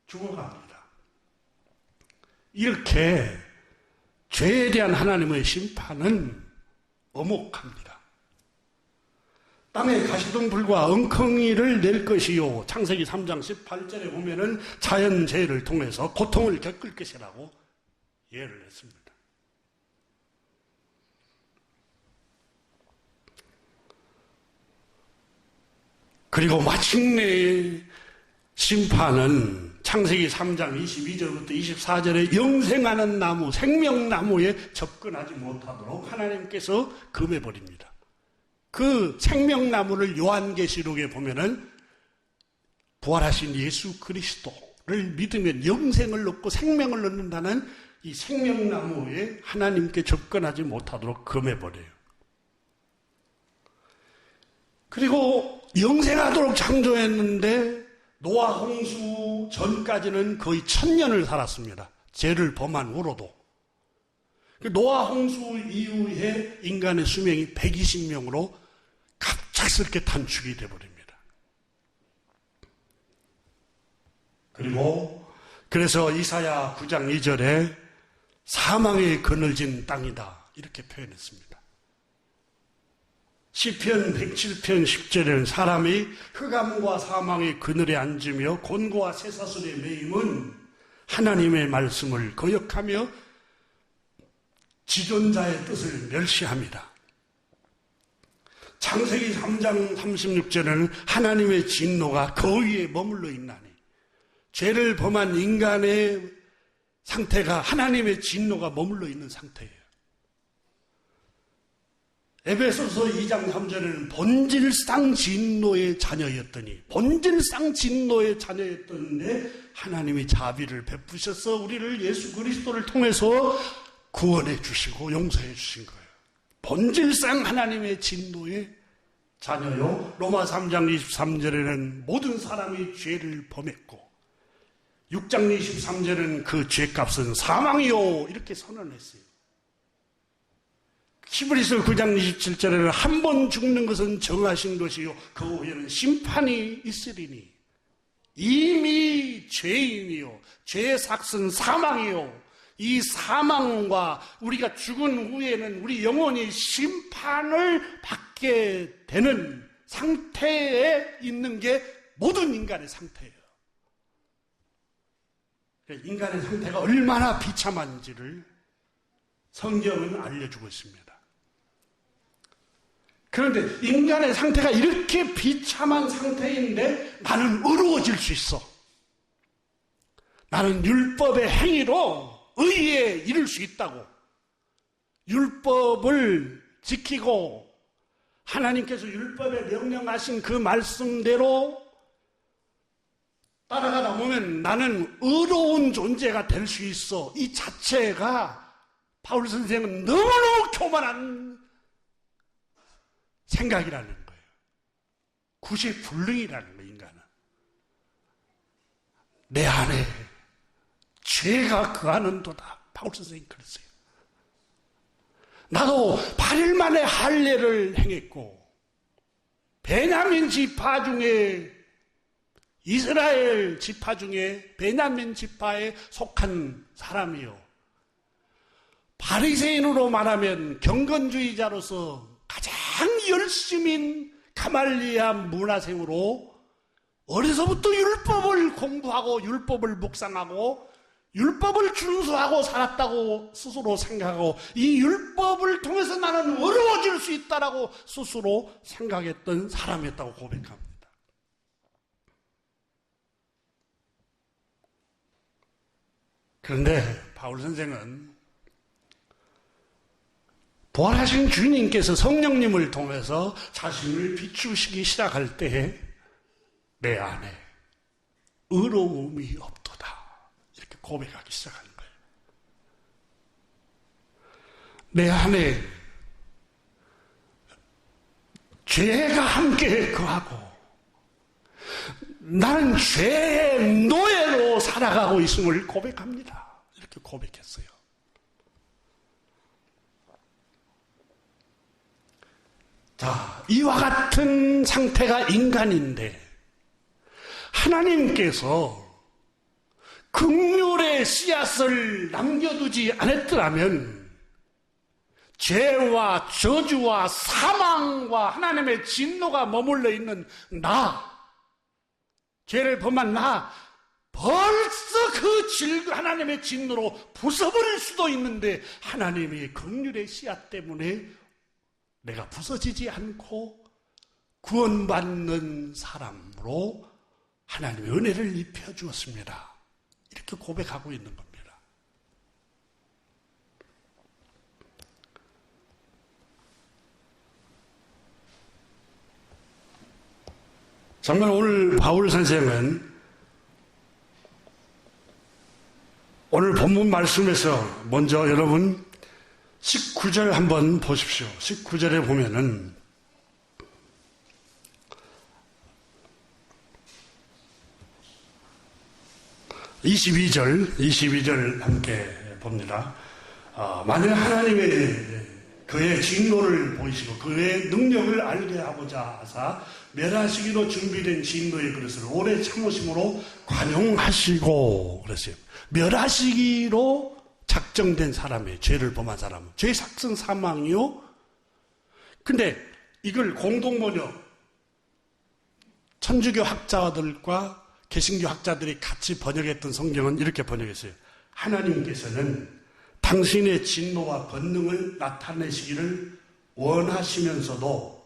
죽어갑니다. 이렇게 죄에 대한 하나님의 심판은 엄혹합니다. 땅에 가시덤불과 엉컹이를 낼 것이요. 창세기 3장 18절에 보면은 자연재해를 통해서 고통을 겪을 것이라고 예를 했습니다. 그리고 마침내 심판은 창세기 3장 22절부터 24절에 영생하는 나무, 생명나무에 접근하지 못하도록 하나님께서 금해버립니다. 그 생명나무를 요한계시록에 보면은 부활하신 예수 그리스도를 믿으면 영생을 얻고 생명을 얻는다는 이 생명나무에 하나님께 접근하지 못하도록 금해버려요. 그리고 영생하도록 창조했는데 노아 홍수 전까지는 거의 1000년을 살았습니다. 죄를 범한 후로도. 노아 홍수 이후에 인간의 수명이 120명으로 갑작스럽게 단축이 되어버립니다. 그래서 이사야 9장 2절에 사망에 그늘진 땅이다 이렇게 표현했습니다. 시편 107편 10절에는 사람이 흑암과 사망의 그늘에 앉으며 곤고와 쇠사슬에 매임은 하나님의 말씀을 거역하며 지존자의 뜻을 멸시합니다. 창세기 3장 36절에는 하나님의 진노가 그 위에 머물러 있나니 죄를 범한 인간의 상태가 하나님의 진노가 머물러 있는 상태예요. 에베소서 2장 3절에는 본질상 진노의 자녀였더니 하나님이 자비를 베푸셔서 우리를 예수 그리스도를 통해서 구원해 주시고 용서해 주신 거예요. 본질상 하나님의 진노의 자녀요. 로마 3장 23절에는 모든 사람이 죄를 범했고 6장 23절에는 그 죄값은 사망이요 이렇게 선언했어요. 히브리서 9장 27절에는 한 번 죽는 것은 정하신 것이요 그 후에는 심판이 있으리니 이미 죄인이요 죄의 삭은 사망이요 이 사망과 우리가 죽은 후에는 우리 영혼이 심판을 받게 되는 상태에 있는 게 모든 인간의 상태예요. 인간의 상태가 얼마나 비참한지를 성경은 알려주고 있습니다. 그런데 인간의 상태가 이렇게 비참한 상태인데 나는 의로워질 수 있어. 나는 율법의 행위로 의에 이를 수 있다고. 율법을 지키고 하나님께서 율법에 명령하신 그 말씀대로 따라가다 보면 나는 의로운 존재가 될 수 있어. 이 자체가 바울 선생은 너무너무 교만한 생각이라는 거예요. 구제불능이라는 거예요, 인간은. 내 안에 죄가 거하는도다. 바울 선생님이 그랬어요. 나도 8일 만에 할례를 행했고 베냐민 지파 중에 이스라엘 지파 중에 베냐민 지파에 속한 사람이요. 바리새인으로 말하면 경건주의자로서 가장 열심인 가말리아 문화생으로 어려서부터 율법을 공부하고 율법을 묵상하고 율법을 준수하고 살았다고 스스로 생각하고 이 율법을 통해서 나는 어려워질 수 있다라고 스스로 생각했던 사람이었다고 고백합니다. 그런데 바울 선생은 부활하신 주님께서 성령님을 통해서 자신을 비추시기 시작할 때에 내 안에 의로움이 없도다. 이렇게 고백하기 시작하는 거예요. 내 안에 죄가 함께 거하고 나는 죄의 노예로 살아가고 있음을 고백합니다. 이렇게 고백했어요. 자, 이와 같은 상태가 인간인데 하나님께서 긍휼의 씨앗을 남겨두지 않았더라면 죄와 저주와 사망과 하나님의 진노가 머물러 있는 죄를 범한 벌써 하나님의 진노로 부숴버릴 수도 있는데 하나님의 긍휼의 씨앗 때문에 내가 부서지지 않고 구원받는 사람으로 하나님의 은혜를 입혀주었습니다. 이렇게 고백하고 있는 겁니다. 정말 오늘 바울 선생은 오늘 본문 말씀에서 먼저 여러분 19절 한번 보십시오. 19절에 보면은 22절 함께 봅니다. 만약 하나님의 그의 진노를 보이시고 그의 능력을 알게 하고자 하사 멸하시기로 준비된 진노의 그릇을 오래 참으심으로 관용하시고 그랬어요. 멸하시기로 작정된 사람의 죄를 범한 사람은 죄의 삭슨 사망이요. 근데 이걸 공동번역 천주교 학자들과 개신교 학자들이 같이 번역했던 성경은 이렇게 번역했어요. 하나님께서는 당신의 진노와 권능을 나타내시기를 원하시면서도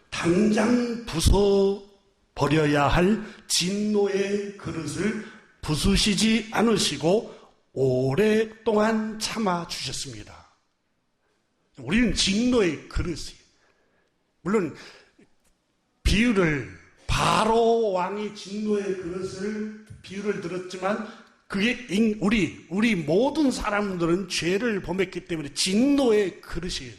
당장 부숴버려야 할 진노의 그릇을 부수시지 않으시고 오랫동안 참아주셨습니다. 우리는 진노의 그릇이 물론 비유를 바로 왕이 진노의 그릇을 비유를 들었지만 그게 우리 모든 사람들은 죄를 범했기 때문에 진노의 그릇이에요.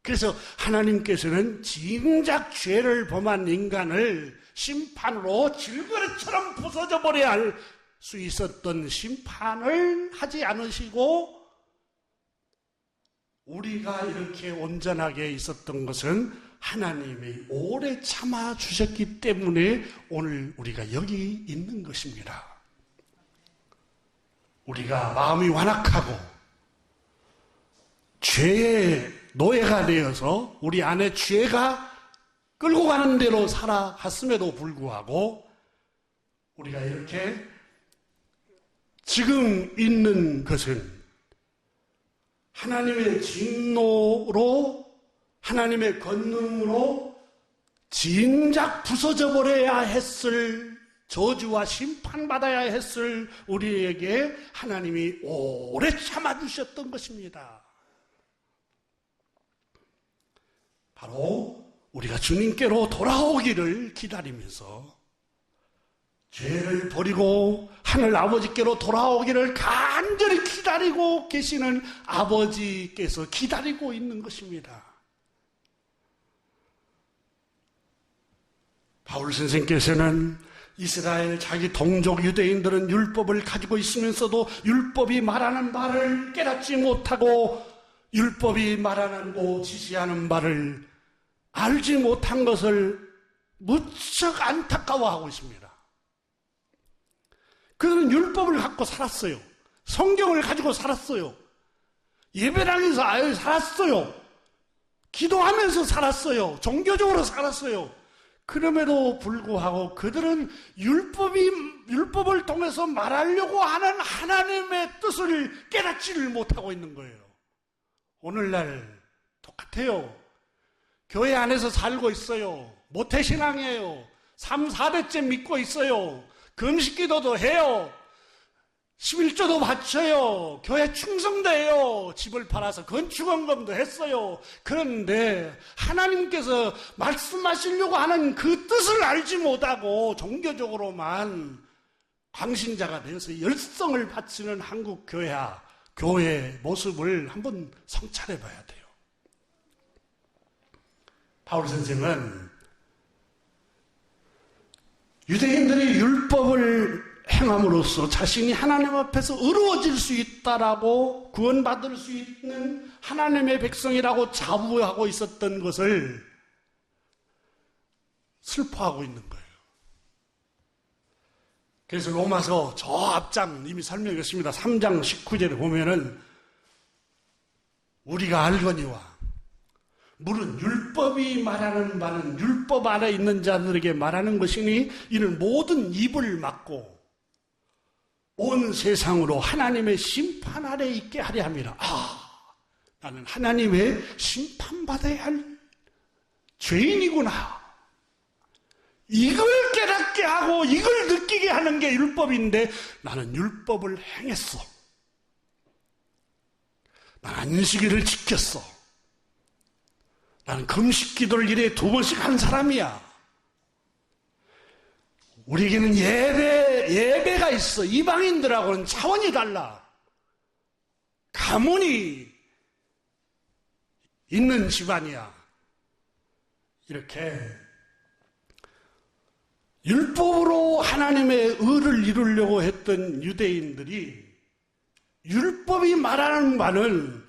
그래서 하나님께서는 진작 죄를 범한 인간을 심판으로 질그릇처럼 부서져 버려야 할 수 있었던 심판을 하지 않으시고 우리가 이렇게 온전하게 있었던 것은 하나님이 오래 참아주셨기 때문에 오늘 우리가 여기 있는 것입니다. 우리가 마음이 완악하고 죄의 노예가 되어서 우리 안에 죄가 끌고 가는 대로 살아갔음에도 불구하고 우리가 이렇게 지금 있는 것은 하나님의 진노로 하나님의 권능으로 진작 부서져 버려야 했을 저주와 심판받아야 했을 우리에게 하나님이 오래 참아주셨던 것입니다. 바로 우리가 주님께로 돌아오기를 기다리면서 죄를 버리고 하늘 아버지께로 돌아오기를 간절히 기다리고 계시는 아버지께서 기다리고 있는 것입니다. 바울 선생께서는 이스라엘 자기 동족 유대인들은 율법을 가지고 있으면서도 율법이 말하는 바를 깨닫지 못하고 율법이 말하고 지시하는 바를 알지 못한 것을 무척 안타까워하고 있습니다. 그들은 율법을 갖고 살았어요. 성경을 가지고 살았어요. 예배당에서 살았어요. 기도하면서 살았어요. 종교적으로 살았어요. 그럼에도 불구하고 그들은 율법을 통해서 말하려고 하는 하나님의 뜻을 깨닫지를 못하고 있는 거예요. 오늘날 똑같아요. 교회 안에서 살고 있어요. 모태신앙이에요. 3, 4대째 믿고 있어요. 금식기도도 해요. 11조도 바쳐요. 교회 충성도 해요. 집을 팔아서 건축원금도 했어요. 그런데 하나님께서 말씀하시려고 하는 그 뜻을 알지 못하고 종교적으로만 광신자가 되어서 열성을 바치는 한국 교회 모습을 한번 성찰해 봐야 돼요. 바울 선생은 유대인들이 율법을 행함으로써 자신이 하나님 앞에서 의로워질 수 있다라고 구원받을 수 있는 하나님의 백성이라고 자부하고 있었던 것을 슬퍼하고 있는 거예요. 그래서 로마서 저 앞장 이미 설명했습니다. 3장 19절에 보면은 우리가 알거니와 물은 율법이 말하는 바는 율법 아래 있는 자들에게 말하는 것이니 이는 모든 입을 막고 온 세상으로 하나님의 심판 아래 있게 하려 함이라. 나는 하나님의 심판받아야 할 죄인이구나. 이걸 깨닫게 하고 이걸 느끼게 하는 게 율법인데 나는 율법을 행했어. 난 안식일을 지켰어. 나는 금식 기도를 일에 2번씩 한 사람이야. 우리에게는 예배가 있어. 이방인들하고는 차원이 달라. 가문이 있는 집안이야. 이렇게 율법으로 하나님의 의를 이루려고 했던 유대인들이 율법이 말하는 바는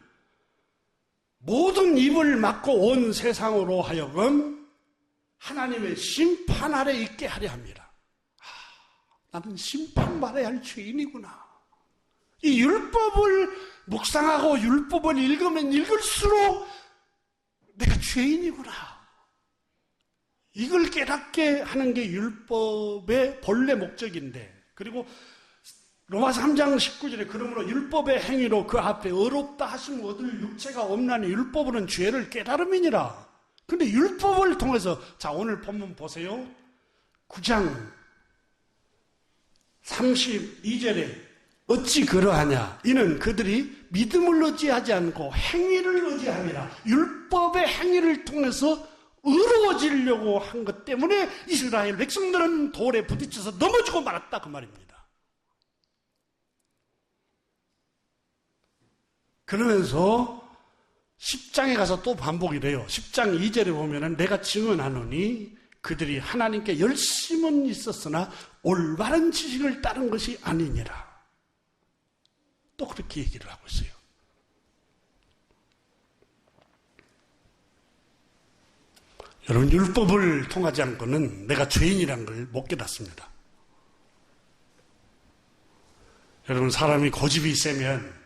모든 입을 막고 온 세상으로 하여금 하나님의 심판 아래 있게 하려 합니다. 나는 심판받아야 할 죄인이구나. 이 율법을 묵상하고 율법을 읽으면 읽을수록 내가 죄인이구나. 이걸 깨닫게 하는 게 율법의 본래 목적인데, 그리고 로마서 3장 19절에 그러므로 율법의 행위로 그 앞에 의롭다 하심 얻을 육체가 없나니 율법으로는 죄를 깨달음이니라. 근데 율법을 통해서, 자 오늘 본문 보세요. 9장 32절에 어찌 그러하냐. 이는 그들이 믿음을 의지하지 않고 행위를 의지함이라. 율법의 행위를 통해서 의로워지려고 한 것 때문에 이스라엘 백성들은 돌에 부딪혀서 넘어지고 말았다, 그 말입니다. 그러면서 10장에 가서 또 반복이 돼요. 10장 2절에 보면은 내가 증언하노니 그들이 하나님께 열심은 있었으나 올바른 지식을 따른 것이 아니니라. 또 그렇게 얘기를 하고 있어요. 여러분, 율법을 통하지 않고는 내가 죄인이란 걸 못 깨닫습니다. 여러분, 사람이 고집이 세면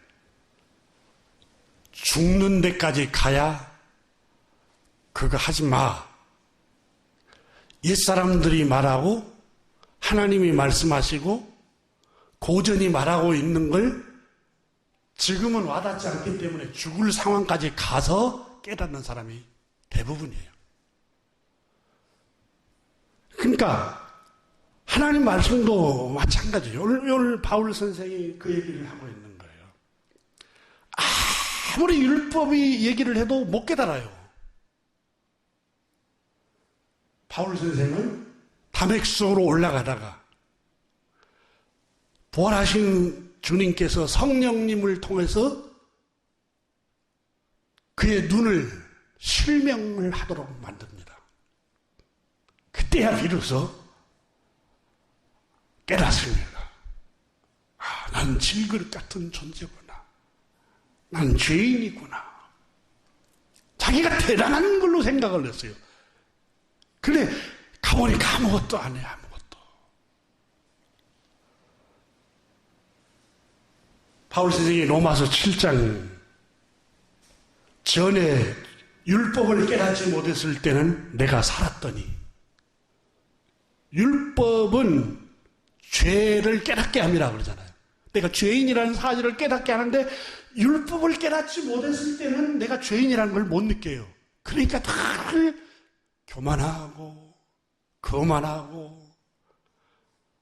죽는 데까지 가야 그거 하지 마. 옛사람들이 말하고 하나님이 말씀하시고 고전이 말하고 있는 걸 지금은 와닿지 않기 때문에 죽을 상황까지 가서 깨닫는 사람이 대부분이에요. 그러니까 하나님 말씀도 마찬가지예요. 오늘 바울 선생이 그 얘기를 하고 있는 거예요. 아무리 율법이 얘기를 해도 못 깨달아요. 바울 선생은 다맥스로 올라가다가 부활하신 주님께서 성령님을 통해서 그의 눈을 실명을 하도록 만듭니다. 그때야 비로소 깨닫습니다. 난 질그릇 같은 존재구나. 난 죄인이구나. 자기가 대단한 걸로 생각을 했어요. 근데 가보니까 아무것도 안 해, 아무것도. 바울 선생이 로마서 7장 전에 율법을 깨닫지 못했을 때는 내가 살았더니, 율법은 죄를 깨닫게 함이라 그러잖아요. 내가 죄인이라는 사실을 깨닫게 하는데 율법을 깨닫지 못했을 때는 내가 죄인이라는 걸 못 느껴요. 그러니까 다들 교만하고 거만하고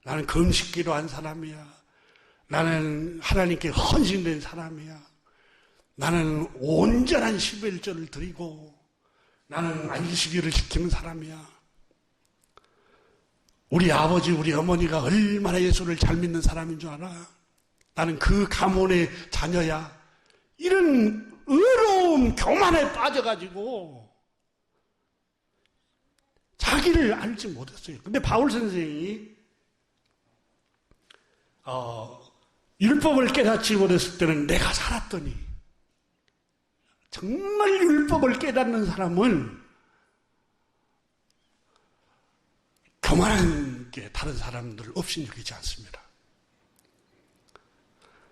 나는 금식기도 한 사람이야. 나는 하나님께 헌신된 사람이야. 나는 온전한 11절을 드리고 나는 안식일을 지키는 사람이야. 우리 아버지, 우리 어머니가 얼마나 예수를 잘 믿는 사람인 줄 알아? 나는 그 가문의 자녀야. 이런 의로운 교만에 빠져가지고 자기를 알지 못했어요. 근데 바울 선생이 율법을 깨닫지 못했을 때는 내가 살았더니, 정말 율법을 깨닫는 사람은 교만한 사람들께 다른 사람들을 없이 여기지 않습니다.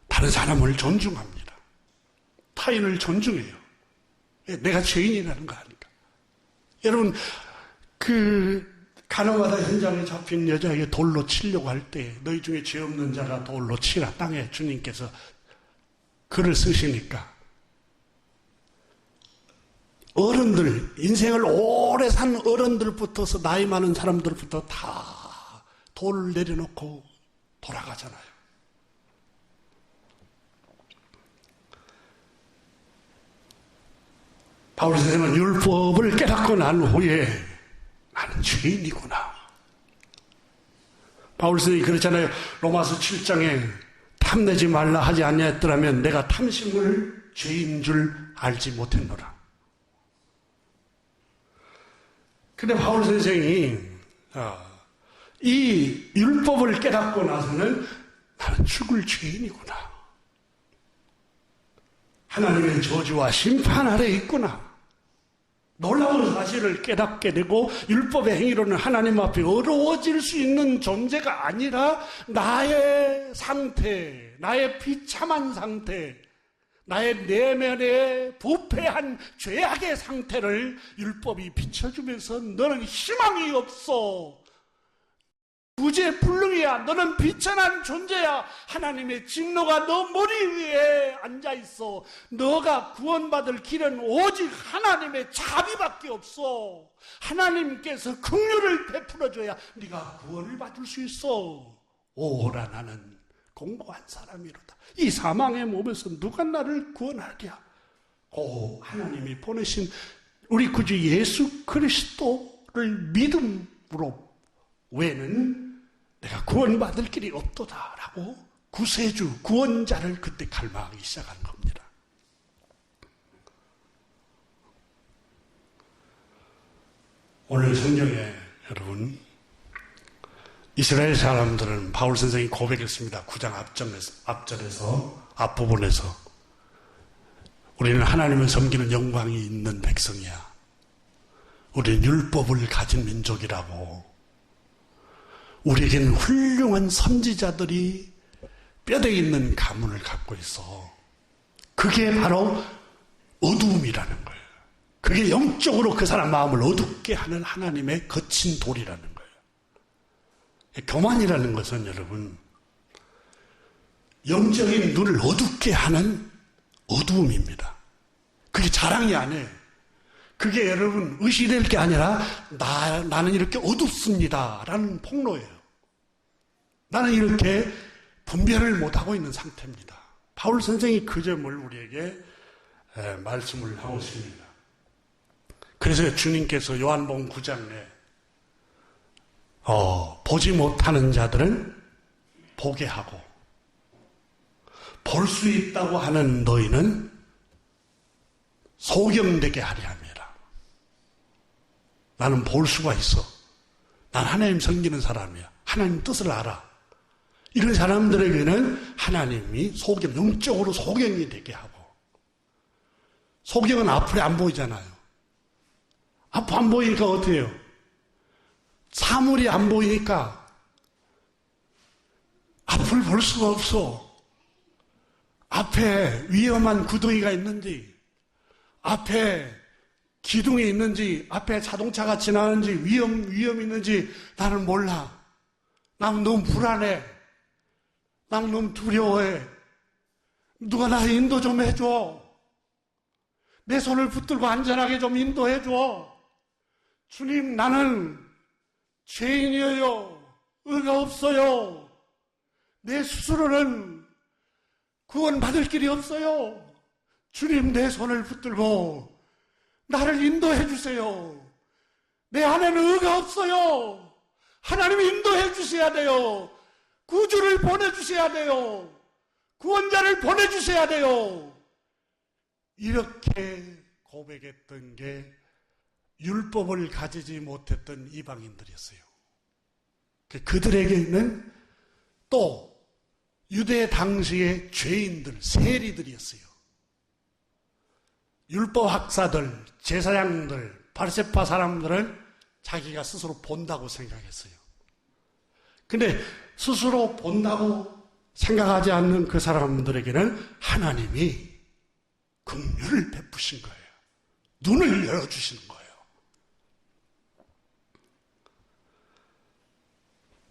다른 사람을 존중합니다. 타인을 존중해요. 내가 죄인이라는 거 아니까. 여러분, 가나마다 현장에 잡힌 여자에게 돌로 치려고 할 때 너희 중에 죄 없는 자가 돌로 치라. 땅에 주님께서 글을 쓰시니까 어른들, 인생을 오래 산 어른들부터서 나이 많은 사람들부터 다 돌을 내려놓고 돌아가잖아요. 바울 선생은 율법을 깨닫고 난 후에 나는 죄인이구나. 바울 선생이 그랬잖아요. 로마서 7장에 탐내지 말라 하지 아니했더라면 내가 탐심을 죄인 줄 알지 못했노라. 근데 바울 선생이 이 율법을 깨닫고 나서는 나는 죽을 죄인이구나. 하나님의 저주와 심판 아래 있구나. 놀라운 사실을 깨닫게 되고 율법의 행위로는 하나님 앞에 어려워질 수 있는 존재가 아니라 나의 상태, 나의 비참한 상태, 나의 내면의 부패한 죄악의 상태를 율법이 비춰주면서 너는 희망이 없어. 구제불능이야. 너는 비천한 존재야. 하나님의 진노가 너 머리 위에 앉아있어. 너가 구원받을 길은 오직 하나님의 자비밖에 없어. 하나님께서 긍휼을 베풀어줘야 네가 구원을 받을 수 있어. 오라 나는 공고한 사람이로다. 이 사망의 몸에서 누가 나를 구원하랴. 오 하나님이 보내신 우리 구주 예수 그리스도를 믿음으로 외에는 내가 구원받을 길이 없도다라고 구세주, 구원자를 그때 갈망하기 시작한 겁니다. 오늘 성경에 여러분 이스라엘 사람들은 바울 선생이 고백했습니다. 9장 앞부분에서 우리는 하나님을 섬기는 영광이 있는 백성이야. 우리는 율법을 가진 민족이라고. 우리에게는 훌륭한 선지자들이 뼈대 있는 가문을 갖고 있어. 그게 바로 어두움이라는 거예요. 그게 영적으로 그 사람 마음을 어둡게 하는 하나님의 거친 돌이라는 거예요. 교만이라는 것은 여러분 영적인 눈을 어둡게 하는 어두움입니다. 그게 자랑이 아니에요. 그게 여러분 의시될 게 아니라 나는 이렇게 어둡습니다 라는 폭로예요. 나는 이렇게 분별을 못하고 있는 상태입니다. 바울 선생이 그 점을 우리에게 말씀을 하고 있습니다. 그래서 주님께서 요한복음 9장에 보지 못하는 자들은 보게 하고 볼 수 있다고 하는 너희는 소경되게 하려 합니다. 나는 볼 수가 있어. 난 하나님 섬기는 사람이야. 하나님 뜻을 알아. 이런 사람들에게는 하나님이 영적으로 소경이 되게 하고. 소경은 앞으로 안 보이잖아요. 앞으로 안 보이니까 어떻게 해요? 사물이 안 보이니까 앞을 볼 수가 없어. 앞에 위험한 구덩이가 있는지, 앞에 기둥이 있는지, 앞에 자동차가 지나는지, 위험 있는지 나는 몰라. 나는 너무 불안해. 나는 너무 두려워해. 누가 나 인도 좀 해줘. 내 손을 붙들고 안전하게 좀 인도해줘. 주님, 나는 죄인이에요. 의가 없어요. 내 스스로는 구원받을 길이 없어요. 주님, 내 손을 붙들고 나를 인도해 주세요. 내 안에는 의가 없어요. 하나님이 인도해 주셔야 돼요. 구주를 보내주셔야 돼요. 구원자를 보내주셔야 돼요. 이렇게 고백했던 게 율법을 가지지 못했던 이방인들이었어요. 그들에게는 또 유대 당시의 죄인들, 세리들이었어요. 율법학사들, 제사장들, 바리새파 사람들은 자기가 스스로 본다고 생각했어요. 근데 스스로 본다고 생각하지 않는 그 사람들에게는 하나님이 긍휼을 베푸신 거예요. 눈을 열어주시는 거예요.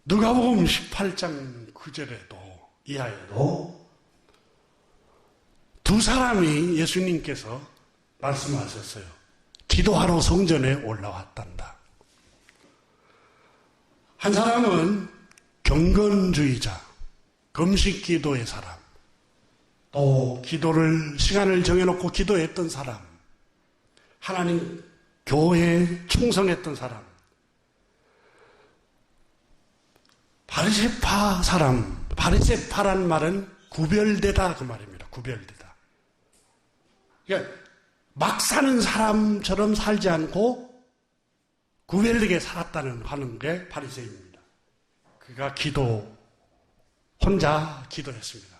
누가복음 18장 9절에도 이하에도 두 사람이 예수님께서 말씀하셨어요. 기도하러 성전에 올라왔단다. 한 사람은 경건주의자, 금식기도의 사람, 또 시간을 정해놓고 기도했던 사람, 하나님 교회에 충성했던 사람, 바리새파 사람, 바리새파란 말은 구별되다 그 말입니다. 구별되다. 그러니까 막 사는 사람처럼 살지 않고 구별되게 살았다는 하는 게 바리새입니다. 그가 혼자 기도했습니다.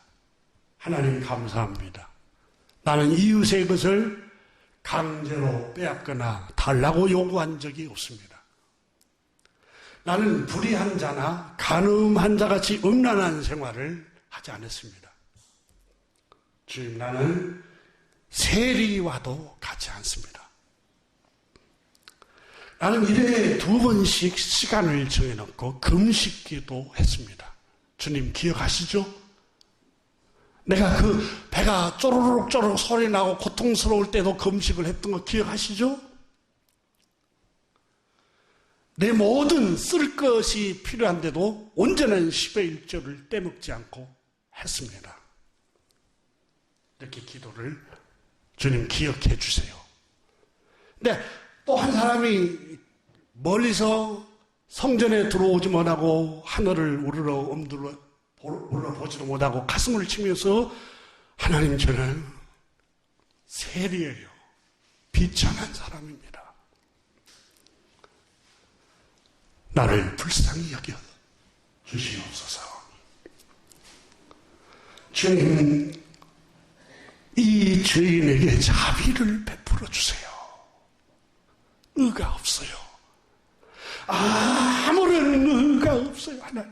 하나님 감사합니다. 나는 이웃의 것을 강제로 빼앗거나 달라고 요구한 적이 없습니다. 나는 불의한 자나 간음한 자같이 음란한 생활을 하지 않았습니다. 주님, 나는 세리와도 같지 않습니다. 나는 1회에 2번씩 시간을 정해놓고 금식기도 했습니다. 주님 기억하시죠? 내가 그 배가 쪼르륵 소리 나고 고통스러울 때도 금식을 했던 거 기억하시죠? 내 모든 쓸 것이 필요한데도 온전한 10의 1조를 떼먹지 않고 했습니다. 이렇게 기도를 주님 기억해 주세요. 근데 또 한 사람이 멀리서 성전에 들어오지 못하고 하늘을 울러보지도 못하고 가슴을 치면서 하나님, 저는 세리예요. 비천한 사람입니다. 나를 불쌍히 여겨 주시옵소서. 주님, 이 죄인에게 자비를 베풀어 주세요. 의가 없어요. 아무런 의가 없어요. 하나님,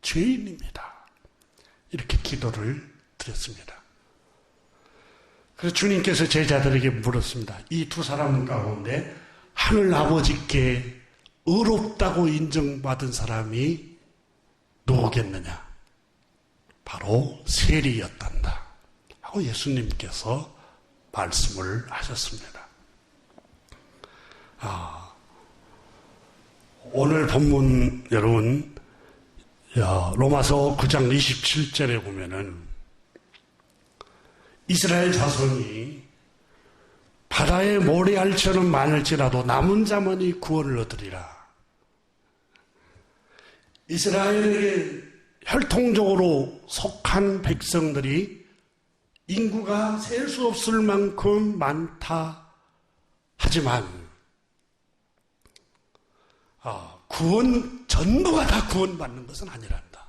죄인입니다. 이렇게 기도를 드렸습니다. 그래서 주님께서 제자들에게 물었습니다. 이 두 사람 가운데 하늘 아버지께 의롭다고 인정받은 사람이 누구겠느냐? 바로 세리였단다 하고 예수님께서 말씀을 하셨습니다. 오늘 본문 여러분 로마서 9장 27절에 보면은 이스라엘 자손이 바다의 모래알처럼 많을지라도 남은 자만이 구원을 얻으리라. 이스라엘에게 혈통적으로 속한 백성들이 인구가 셀 수 없을 만큼 많다 하지만 전부가 다 구원받는 것은 아니란다.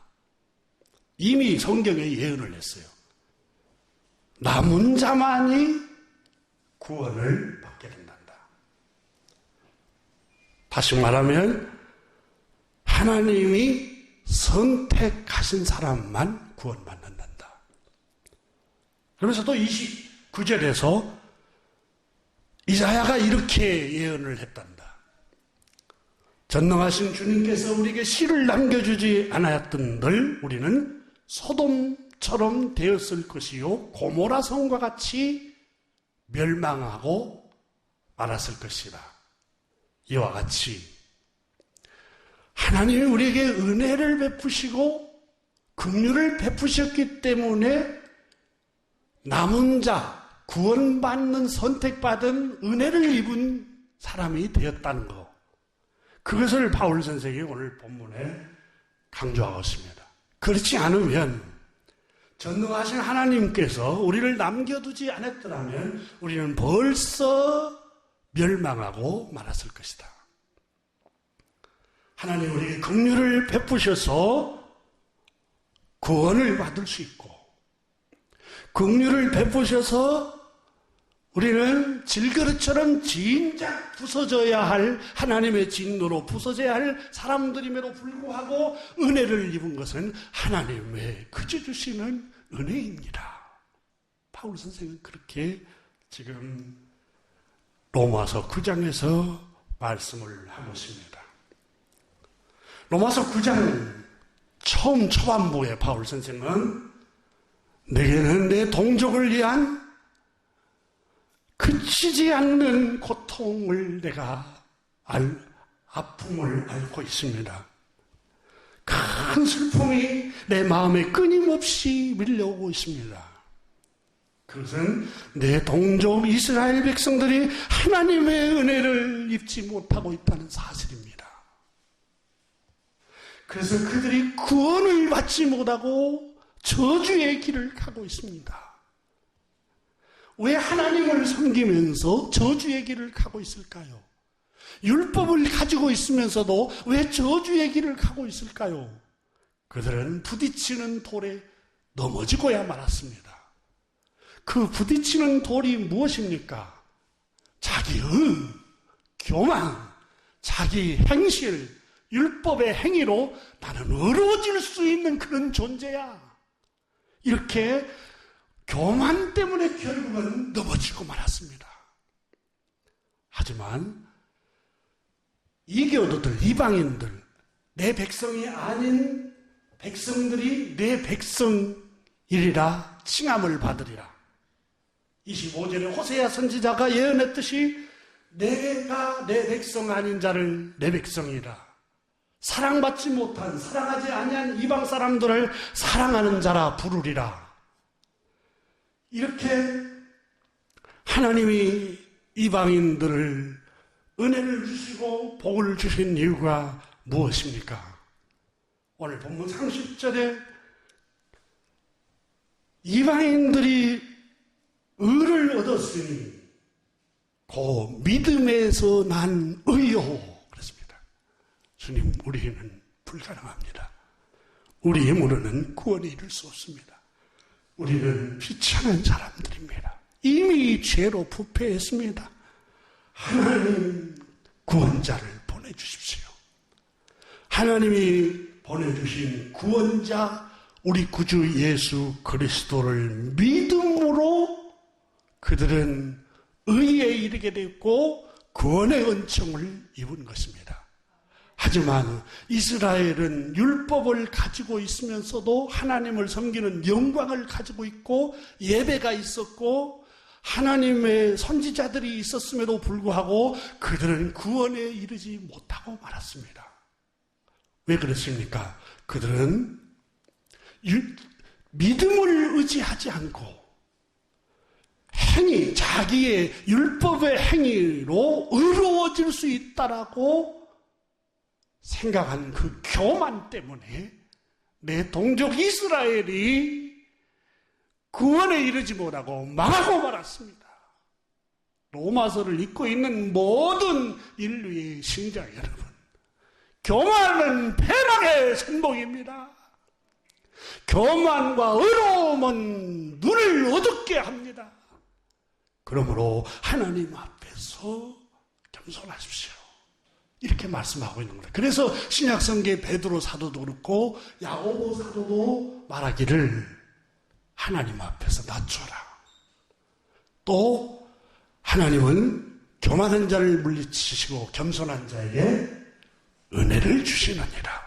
이미 성경에 예언을 했어요. 남은 자만이 구원을 받게 된단다. 다시 말하면 하나님이 선택하신 사람만 구원받는단다. 그러면서 또 29절에서 이사야가 이렇게 예언을 했단다. 전능하신 주님께서 우리에게 씨를 남겨주지 않았던들 우리는 소돔처럼 되었을 것이요 고모라 성과 같이 멸망하고 말았을 것이라. 이와 같이 하나님이 우리에게 은혜를 베푸시고 긍휼을 베푸셨기 때문에 남은 자, 구원받는 선택받은 은혜를 입은 사람이 되었다는 것. 그것을 바울 선생이 오늘 본문에 강조하고 있습니다. 그렇지 않으면 전능하신 하나님께서 우리를 남겨두지 않았더라면 우리는 벌써 멸망하고 말았을 것이다. 하나님 우리에게 긍휼을 베푸셔서 구원을 받을 수 있고 긍휼을 베푸셔서 우리는 질그릇처럼 진작 부서져야 할 하나님의 진노로 부서져야 할 사람들임에도 불구하고 은혜를 입은 것은 하나님의 그저 주시는 은혜입니다. 바울 선생은 그렇게 지금 로마서 9장에서 말씀을 하고 있습니다. 로마서 9장 처음 초반부에 바울 선생은 내게는 내 동족을 위한 그치지 않는 고통을 내가 아픔을 앓고 있습니다. 큰 슬픔이 내 마음에 끊임없이 밀려오고 있습니다. 그것은 내 동족 이스라엘 백성들이 하나님의 은혜를 입지 못하고 있다는 사실입니다. 그래서 그들이 구원을 받지 못하고 저주의 길을 가고 있습니다. 왜 하나님을 섬기면서 저주의 길을 가고 있을까요? 율법을 가지고 있으면서도 왜 저주의 길을 가고 있을까요? 그들은 부딪히는 돌에 넘어지고야 말았습니다. 그 부딪히는 돌이 무엇입니까? 자기의 교만, 자기 행실, 율법의 행위로 나는 어려워질 수 있는 그런 존재야. 이렇게 교만 때문에 결국은 넘어지고 말았습니다. 하지만 이교도들, 이방인들, 내 백성이 아닌 백성들이 내 백성이리라 칭함을 받으리라. 25절에 호세아 선지자가 예언했듯이 내가 내 백성 아닌 자를 내 백성이라, 사랑받지 못한, 사랑하지 아니한 이방 사람들을 사랑하는 자라 부르리라. 이렇게 하나님이 이방인들을 은혜를 주시고 복을 주신 이유가 무엇입니까? 오늘 본문 30절에 이방인들이 의를 얻었으니 그 믿음에서 난 의요 그랬습니다. 주님, 우리는 불가능합니다. 우리의 힘으로는 구원에 이를 수 없습니다. 우리는 비천한 사람들입니다. 이미 죄로 부패했습니다. 하나님 구원자를 보내주십시오. 하나님이 보내주신 구원자 우리 구주 예수 그리스도를 믿음으로 그들은 의에 이르게 됐고 구원의 은총을 입은 것입니다. 하지만 이스라엘은 율법을 가지고 있으면서도 하나님을 섬기는 영광을 가지고 있고 예배가 있었고 하나님의 선지자들이 있었음에도 불구하고 그들은 구원에 이르지 못하고 말았습니다. 왜 그랬습니까? 그들은 믿음을 의지하지 않고 행위, 자기의 율법의 행위로 의로워질 수 있다라고 생각한 그 교만 때문에 내 동족 이스라엘이 구원에 이르지 못하고 망하고 말았습니다. 로마서를 읽고 있는 모든 인류의 신자 여러분, 교만은 패락의 선봉입니다. 교만과 의로움은 눈을 어둡게 합니다. 그러므로 하나님 앞에서 겸손하십시오. 이렇게 말씀하고 있는 겁니다. 그래서 신약성경의 베드로 사도도 그렇고 야고보 사도도 말하기를 하나님 앞에서 낮춰라. 또 하나님은 교만한 자를 물리치시고 겸손한 자에게 은혜를 주시느니라.